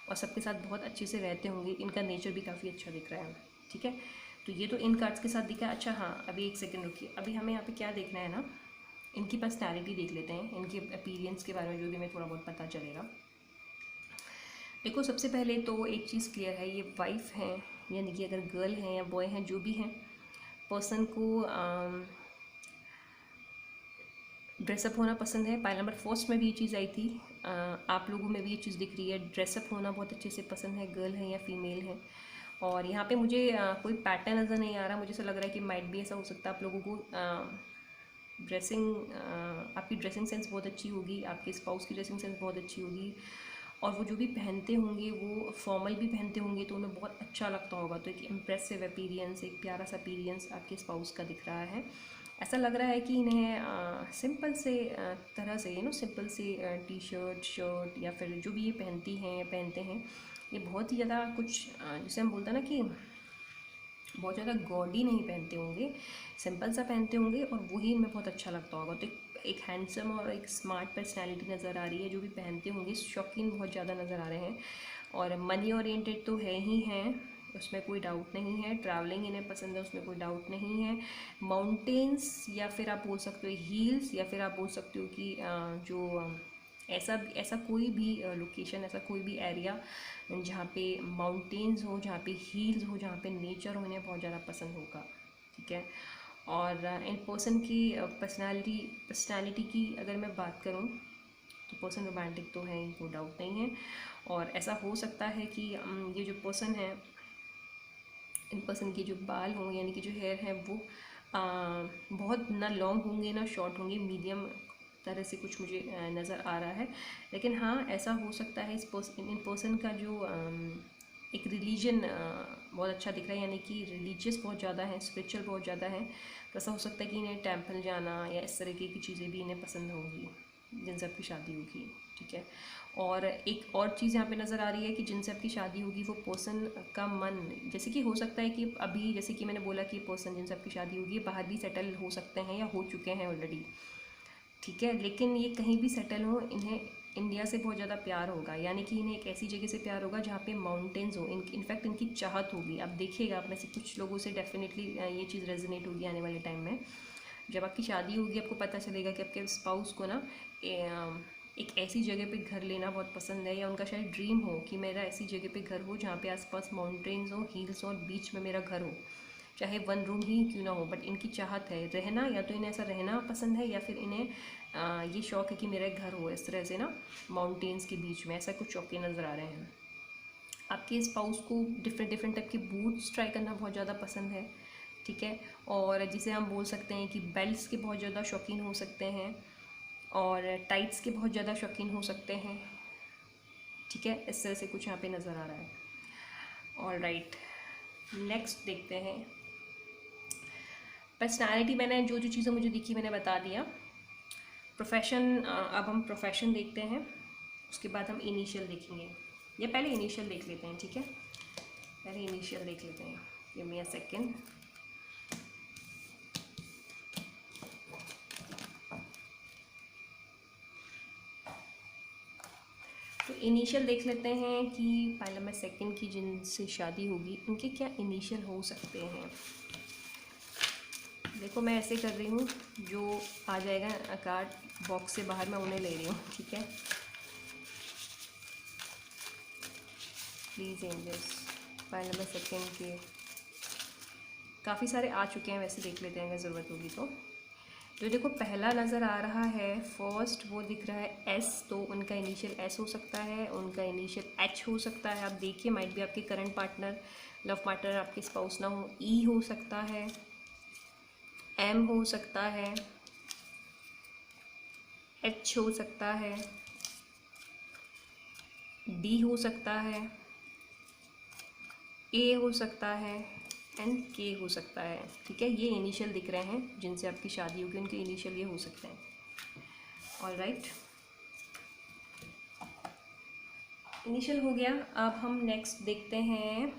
और सबके साथ बहुत अच्छे से रहते होंगे। इनका नेचर भी काफ़ी अच्छा दिख रहा है, ठीक है। तो ये तो इन कार्ड्स के साथ दिखा। अच्छा हाँ, अभी एक सेकंड रुकिए, अभी हमें यहाँ पे क्या देखना है ना, इनकी पर्सनैलिटी देख लेते हैं, इनके अपीयरेंस के बारे में जो भी हमें थोड़ा बहुत पता चलेगा। देखो सबसे पहले तो एक चीज़ क्लियर है, ये वाइफ हैं, यानी कि अगर गर्ल हैं या बॉय हैं, जो भी हैं, पर्सन को ड्रेसअप होना पसंद है। पाइल नंबर फर्स्ट में भी ये चीज़ आई थी, आप लोगों में भी ये चीज़ दिख रही है, ड्रेसअप होना बहुत अच्छे से पसंद है, गर्ल है या फीमेल है। और यहाँ पे मुझे कोई पैटर्न नज़र नहीं आ रहा, मुझे ऐसा लग रहा है कि माइट भी ऐसा हो सकता है, आप लोगों को आपकी ड्रेसिंग सेंस बहुत अच्छी होगी, आपके स्पाउस की ड्रेसिंग सेंस बहुत अच्छी होगी, और वो जो भी पहनते होंगे वो फॉर्मल भी पहनते होंगे, तो उन्हें बहुत अच्छा लगता होगा। तो एक इम्प्रेसिव अपीयरेंस, एक प्यारा सा अपीयरेंस आपके स्पाउस का दिख रहा है। ऐसा लग रहा है कि इन्हें सिंपल से तरह से सिंपल से टी शर्ट, शर्ट, या फिर जो भी ये पहनती हैं या पहनते हैं, ये बहुत ही ज़्यादा कुछ जैसे हम बोलते हैं ना कि बहुत ज़्यादा गॉडी नहीं पहनते होंगे, सिंपल सा पहनते होंगे, और वही इनमें बहुत अच्छा लगता होगा। तो एक हैंडसम और एक स्मार्ट पर्सनैलिटी नज़र आ रही है, जो भी पहनते होंगे शौकीन बहुत ज़्यादा नज़र आ रहे हैं, और मनी ओरिएंटेड तो है ही हैं, उसमें कोई डाउट नहीं है। ट्रैवलिंग इन्हें पसंद है, उसमें कोई डाउट नहीं है। माउंटेन्स, या फिर आप बोल सकते हो हिल्स, या फिर आप बोल सकते हो कि जो ऐसा कोई भी लोकेशन, ऐसा कोई भी एरिया जहाँ पे माउंटेन्स हो, जहाँ पे हिल्स हो, जहाँ पे नेचर हो, इन्हें बहुत ज़्यादा पसंद होगा, ठीक है। और इन पर्सन की पर्सनालिटी की अगर मैं बात करूँ तो पर्सन रोमांटिक तो है, कोई डाउट नहीं है। और ऐसा हो सकता है कि ये जो पर्सन है, इन पर्सन के जो बाल हों, यानी कि जो हेयर है वो बहुत ना लॉन्ग होंगे ना शॉर्ट होंगे, मीडियम तरह से कुछ मुझे नज़र आ रहा है। लेकिन हाँ, ऐसा हो सकता है इन पर्सन का जो एक रिलीजन बहुत अच्छा दिख रहा है, यानी कि रिलीजियस बहुत ज़्यादा है, स्पिरिचुअल बहुत ज़्यादा है। तो ऐसा हो सकता है कि इन्हें टेंपल जाना या इस तरीके की चीज़ें भी इन्हें पसंद होंगी जिनसे आपकी शादी होगी, ठीक है। और एक और चीज़ यहाँ पे नज़र आ रही है कि जिनसे आपकी शादी होगी वो पर्सन का मन, जैसे कि हो सकता है कि अभी जैसे कि मैंने बोला कि पर्सन जिनसे आपकी शादी होगी बाहर भी सेटल हो सकते हैं या हो चुके हैं ऑलरेडी, ठीक है। लेकिन ये कहीं भी सेटल हो, इन्हें इंडिया से बहुत ज़्यादा प्यार होगा, यानी कि इन्हें एक ऐसी जगह से प्यार होगा जहाँ पे माउंटेन्स हो। इनफैक्ट इनकी चाहत होगी। आप देखिएगा, आप में से कुछ लोगों से डेफिनेटली ये चीज़ रेजोनेट होगी आने वाले टाइम में। जब आपकी शादी होगी आपको पता चलेगा कि आपके स्पाउस को ना एक ऐसी जगह पे घर लेना बहुत पसंद है, या उनका शायद ड्रीम हो कि मेरा ऐसी जगह पे घर हो जहाँ पे आसपास माउंटेन्स हो, हिल्स और बीच में मेरा घर हो, चाहे 1 रूम ही क्यों ना हो। बट इनकी चाहत है रहना, या तो इन्हें ऐसा रहना पसंद है या फिर इन्हें ये शौक़ है कि मेरा एक घर हो इस तरह से ना माउंटेन्स के बीच में। ऐसा कुछ शौक़ नज़र आ रहे हैं। आपके स्पाउस को डिफरेंट टाइप के बूट्स ट्राई करना बहुत ज़्यादा पसंद है, ठीक है। और जिसे हम बोल सकते हैं कि बेल्ट्स के बहुत ज़्यादा शौकीन हो सकते हैं और टाइट्स के बहुत ज़्यादा शौकीन हो सकते हैं, ठीक है। इस तरह से कुछ यहाँ पे नज़र आ रहा है। ऑलराइट, नेक्स्ट देखते हैं पर्सनालिटी। मैंने जो जो चीज़ें मुझे दिखी मैंने बता दिया। प्रोफेशन, अब हम प्रोफेशन देखते हैं, उसके बाद हम इनिशियल देखेंगे। या पहले इनिशियल देख लेते हैं, ठीक है। पहले इनिशियल देख लेते हैं। Give me a second. तो इनिशियल देख लेते हैं कि पहले में सेकंड की जिनसे शादी होगी उनके क्या इनिशियल हो सकते हैं। देखो मैं ऐसे कर रही हूँ, जो आ जाएगा कार्ड बॉक्स से बाहर मैं उन्हें ले रही हूँ, ठीक है। प्लीज़ एंजल्स, पहले में सेकंड के काफ़ी सारे आ चुके हैं, वैसे देख लेते हैं अगर ज़रूरत होगी तो। जो देखो पहला नज़र आ रहा है फर्स्ट, वो दिख रहा है एस, तो उनका इनिशियल एस हो सकता है, उनका इनिशियल एच हो सकता है। आप देखिए, माइट भी आपके करंट पार्टनर, लव पार्टनर आपके स्पाउस ना हो। ई हो सकता है, एम हो सकता है, एच हो सकता है, डी हो सकता है, ए हो सकता है एंड के हो सकता है, ठीक है। ये इनिशियल दिख रहे हैं जिनसे आपकी शादी होगी, उनके इनिशियल ये हो सकते हैं। ऑलराइट, इनिशियल हो गया। अब हम नेक्स्ट देखते हैं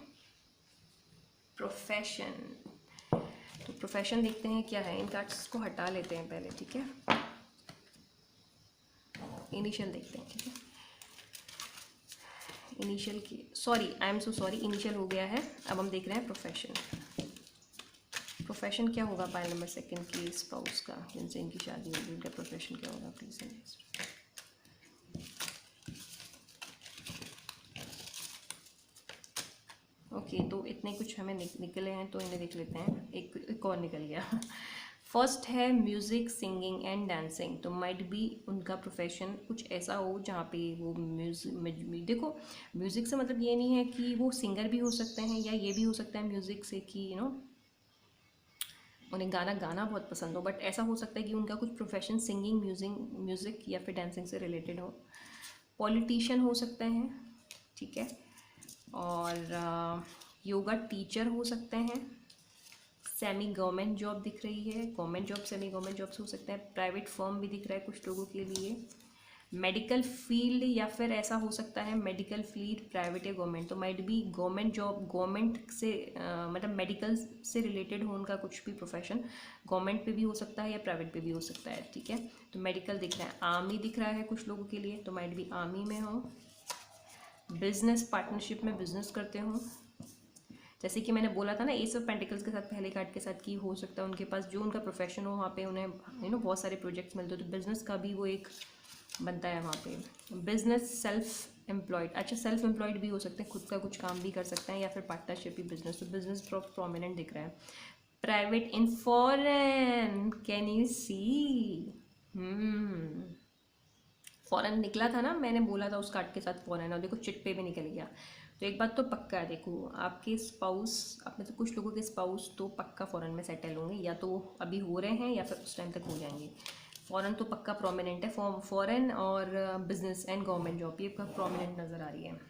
प्रोफेशन। तो प्रोफेशन देखते हैं क्या है। इन कार्ड्स को हटा लेते हैं पहले, ठीक है। इनिशियल देखते हैं, ठीक है। इनिशियल की sorry, I am so sorry, initial हो गया है। अब हम देख रहे हैं प्रोफेशन। प्रोफेशन क्या होगा पाइल नंबर सेकंड की स्पाउस का, जिनसे इनकी शादी होगी, उनका प्रोफेशन क्या होगा प्लीज। ओके, तो इतने कुछ हमें निकले हैं, तो इन्हें देख लेते हैं। एक और निकल गया। फर्स्ट है म्यूज़िक, सिंगिंग एंड डांसिंग। तो माइट बी उनका प्रोफेशन कुछ ऐसा हो जहाँ पे वो म्यूज़िक, देखो म्यूज़िक से मतलब ये नहीं है कि वो सिंगर भी हो सकते हैं, या ये भी हो सकता है म्यूज़िक से कि उन्हें गाना गाना बहुत पसंद हो। बट ऐसा हो सकता है कि उनका कुछ प्रोफेशन सिंगिंग, म्यूज़िक या फिर डांसिंग से रिलेटेड हो। पॉलिटिशियन हो सकते हैं, ठीक है। और योगा टीचर हो सकते हैं। सेमी गवर्नमेंट जॉब दिख रही है, government job, semi government jobs हो सकता है। प्राइवेट फर्म भी दिख रहा है कुछ लोगों के लिए। मेडिकल फील्ड, या फिर ऐसा हो सकता है मेडिकल फील्ड प्राइवेट या गवर्नमेंट। तो might be government job, government से मतलब मेडिकल से रिलेटेड हो उनका कुछ भी प्रोफेशन। गवर्नमेंट पे भी हो सकता है या प्राइवेट पे भी हो सकता है, ठीक है। तो मेडिकल दिख रहा है। आर्मी दिख रहा है कुछ लोगों के लिए, तो माइट बी आर्मी में हो। बिजनेस, पार्टनरशिप में बिजनेस करते हो, जैसे कि मैंने बोला था ना एस ऑफ पेंटिकल्स के साथ, पहले कार्ड के साथ, कि हो सकता है उनके पास जो उनका प्रोफेशन हो वहाँ पे उन्हें बहुत सारे प्रोजेक्ट्स मिलते हो। तो बिजनेस का भी वो एक बनता है वहाँ पे। बिजनेस, सेल्फ एम्प्लॉयड, अच्छा सेल्फ एम्प्लॉयड भी हो सकते हैं, खुद का कुछ काम भी कर सकते हैं, या फिर पार्टनरशिप भी बिजनेस। तो बिजनेस प्रोमिनेंट दिख रहा है। Private in foreign, can you see, foreign निकला था ना, मैंने बोला था उस कार्ड के साथ फॉरेन, और देखो चिट पे भी निकल गया। तो एक बात तो पक्का है, देखो आपके स्पाउस, आप में से कुछ लोगों के स्पाउस तो पक्का फॉरेन में सेटल होंगे, या तो अभी हो रहे हैं या फिर उस टाइम तक हो जाएंगे। फॉरेन तो पक्का प्रोमिनेंट है, फॉरेन और बिजनेस एंड गवर्नमेंट जॉब ये प्रोमिनेंट नज़र आ रही है।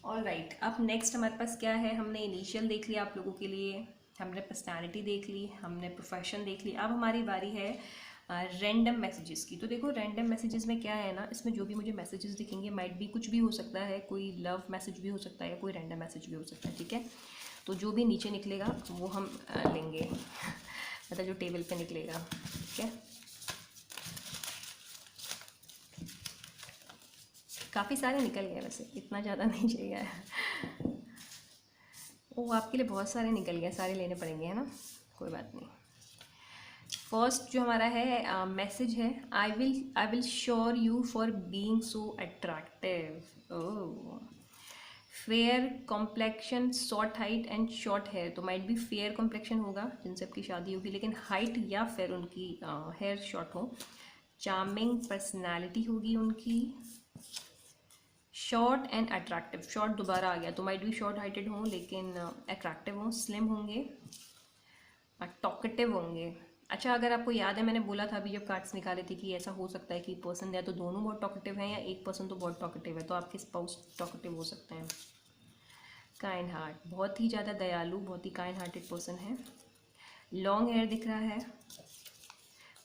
ऑल राइट, अब नेक्स्ट हमारे पास क्या है, हमने इनिशियल देख लिया आप लोगों के लिए, हमने पर्सनैलिटी देख ली, हमने प्रोफेशन देख ली। अब हमारी बारी है रैंडम मैसेजेस की। तो देखो रैंडम मैसेजेस में क्या है ना, इसमें जो भी मुझे मैसेजेस दिखेंगे माइट भी कुछ भी हो सकता है, कोई लव मैसेज भी हो सकता है या कोई रैंडम मैसेज भी हो सकता है, ठीक है। तो जो भी नीचे निकलेगा वो हम लेंगे मतलब जो टेबल पे निकलेगा, ठीक है। काफ़ी सारे निकल गए, वैसे इतना ज़्यादा नहीं चाहिए। वो आपके लिए बहुत सारे निकल गए, सारे लेने पड़ेंगे, है ना, कोई बात नहीं। फर्स्ट जो हमारा है मैसेज है, I will sure you for being so attractive. Oh, fair complexion, short height and short hair. तो माइट भी फेयर कॉम्प्लेक्शन होगा जिनसे आपकी शादी होगी, लेकिन हाइट या फिर उनकी हेयर शॉर्ट हो। चार्मिंग पर्सनैलिटी होगी उनकी, शॉर्ट एंड अट्रैक्टिव। शॉर्ट दोबारा आ गया, तो माइट भी शॉर्ट हाइटेड हों लेकिन अट्रैक्टिव हों, स्लिम होंगे, टॉकेटिव होंगे। अच्छा, अगर आपको याद है मैंने बोला था अभी जब कार्ड्स निकाले थे कि ऐसा हो सकता है कि पर्सन या तो दोनों बहुत टॉकेटिव हैं या एक पर्सन तो बहुत टॉकेटिव है, तो आपके स्पाउस टॉकेटिव हो सकते हैं। काइंड हार्ट, बहुत ही ज़्यादा दयालु, बहुत ही काइंड हार्टेड पर्सन है। लॉन्ग हेयर दिख रहा है।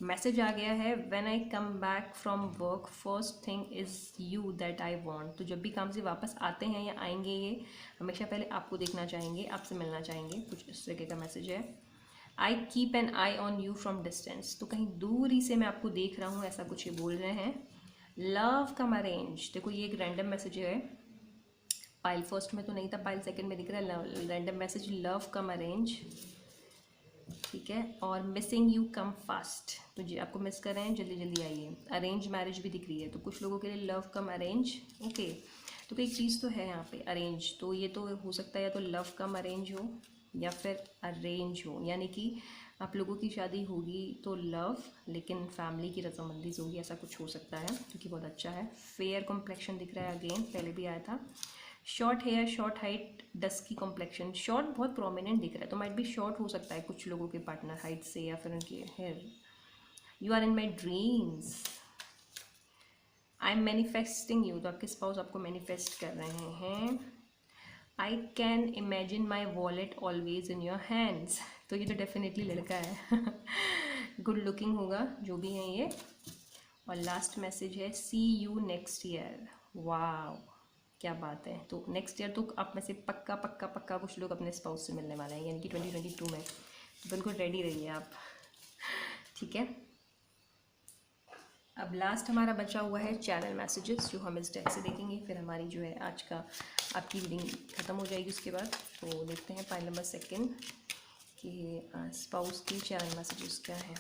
मैसेज आ गया है, when I come back from work first thing is you that I want. तो जब भी काम से वापस आते हैं या आएंगे ये हमेशा पहले आपको देखना चाहेंगे, आपसे मिलना चाहेंगे, कुछ इस तरीके का मैसेज है। I keep an I on you from distance. तो कहीं दूरी से मैं आपको देख रहा हूँ, ऐसा कुछ ये बोल रहे हैं। लव कम अरेंज, देखो ये एक रैंडम मैसेज है, पाइल फर्स्ट में तो नहीं था, पाइल सेकंड में दिख रहा है रैंडम मैसेज, लव कम अरेंज, ठीक है। और मिसिंग यू कम फास्ट, तो जी आपको मिस कर रहे हैं, जल्दी जल्दी आइए। अरेंज मैरिज भी दिख रही है, तो कुछ लोगों के लिए लव कम अरेंज, ओके। तो कोई चीज़ तो है यहाँ पे अरेंज, तो ये तो हो सकता है या तो लव कम अरेंज हो या फिर अरेंज हो, यानी कि आप लोगों की शादी होगी तो लव, लेकिन फैमिली की रजामंदी से होगी, ऐसा कुछ हो सकता है, जो कि बहुत अच्छा है। फेयर कॉम्प्लेक्शन दिख रहा है, अगेन पहले भी आया था। Short hair, short height, dusky complexion, short बहुत प्रोमिनेंट दिख रहा है, तो माइट भी शॉर्ट हो सकता है कुछ लोगों के पार्टनर हाइट से या फिर उनके hair. You are in my dreams, I am manifesting you, तो आपके स्पाउस आपको मैनिफेस्ट कर रहे हैं। I can imagine my wallet always in your hands, तो ये तो डेफिनेटली लड़का है। गुड लुकिंग होगा जो भी है ये। और लास्ट मैसेज है, सी यू नेक्स्ट ईयर। वाह, क्या बात है। तो नेक्स्ट ईयर तो आप में से पक्का पक्का पक्का कुछ लोग अपने स्पाउस से मिलने वाले हैं, यानी कि 2022 में, तो बिल्कुल रेडी रहिए आप, ठीक है। अब लास्ट हमारा बचा हुआ है चैनल मैसेजेस, जो हम इस डेक से देखेंगे, फिर हमारी जो है आज का आपकी रीडिंग ख़त्म हो जाएगी उसके बाद। तो देखते हैं पाइल नंबर सेकंड कि स्पाउस की चैनल मैसेजेस क्या हैं।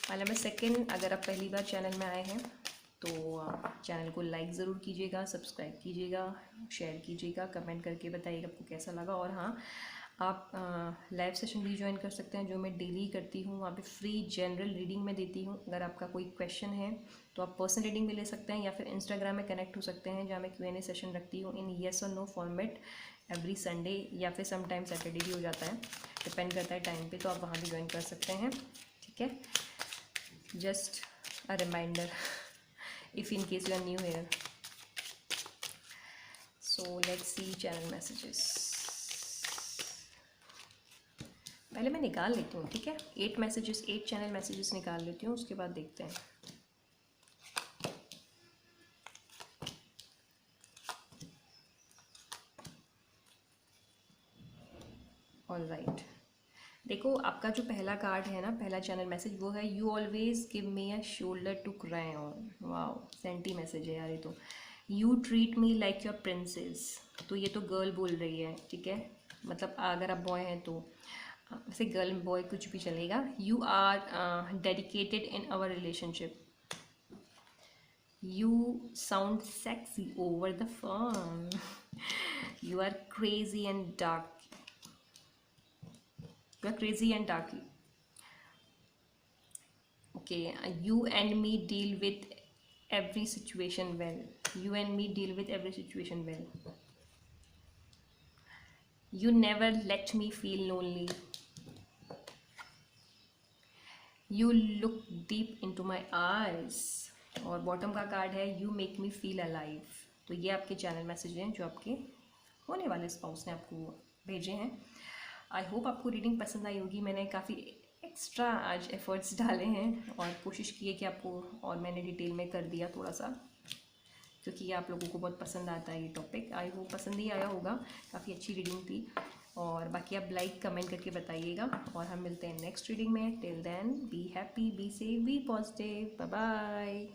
पाइल नंबर सेकंड, अगर आप पहली बार चैनल में आए हैं तो चैनल को लाइक ज़रूर कीजिएगा, सब्सक्राइब कीजिएगा, शेयर कीजिएगा, कमेंट करके बताइएगा आपको कैसा लगा। और हाँ, आप लाइव सेशन भी ज्वाइन कर सकते हैं, जो मैं डेली करती हूँ, वहाँ पे फ्री जनरल रीडिंग में देती हूँ। अगर आपका कोई क्वेश्चन है तो आप पर्सनल रीडिंग भी ले सकते हैं या फिर इंस्टाग्राम में कनेक्ट हो सकते हैं, जहाँ मैं Q&A सेशन रखती हूँ इन येस और नो फॉर्मेट एवरी संडे, या फिर समटाइम सैटरडे भी हो जाता है, डिपेंड करता है टाइम पे, तो आप वहाँ भी ज्वाइन कर सकते हैं, ठीक है। Just a reminder if in case you are new here. So let's see channel messages. पहले मैं निकाल लेती हूँ, ठीक है, 8 मैसेजेस, 8 चैनल मैसेजेस निकाल लेती हूँ, उसके बाद देखते हैं। ऑल राइट, देखो आपका जो पहला कार्ड है ना, पहला चैनल मैसेज, वो है you always give me a shoulder to cry on. Wow, senti message है यार ये तो। You treat me like your princess, तो ये तो गर्ल बोल रही है, ठीक है, मतलब अगर आप बॉय हैं तो वैसे गर्ल बॉय कुछ भी चलेगा। You are dedicated in our relationship, you sound sexy over the phone, you are crazy and dark, you are crazy and darky. Okay, you and me deal with every situation well, you and me deal with every situation well, you never let me feel lonely, you look deep into my eyes, और बॉटम का कार्ड है you make me feel alive. तो ये आपके चैनल मैसेज हैं जो आपके होने वाले स्पाउस ने आपको भेजे हैं। आई होप आपको रीडिंग पसंद आई होगी। मैंने काफ़ी एक्स्ट्रा आज एफर्ट्स डाले हैं और कोशिश की है कि आपको, और मैंने डिटेल में कर दिया थोड़ा सा, क्योंकि आप लोगों को बहुत पसंद आता है ये टॉपिक। आई होप पसंद ही आया होगा, काफ़ी अच्छी रीडिंग थी। और बाकी आप लाइक कमेंट करके बताइएगा, और हम मिलते हैं नेक्स्ट रीडिंग में। Till then be happy, be safe, be positive, bye bye.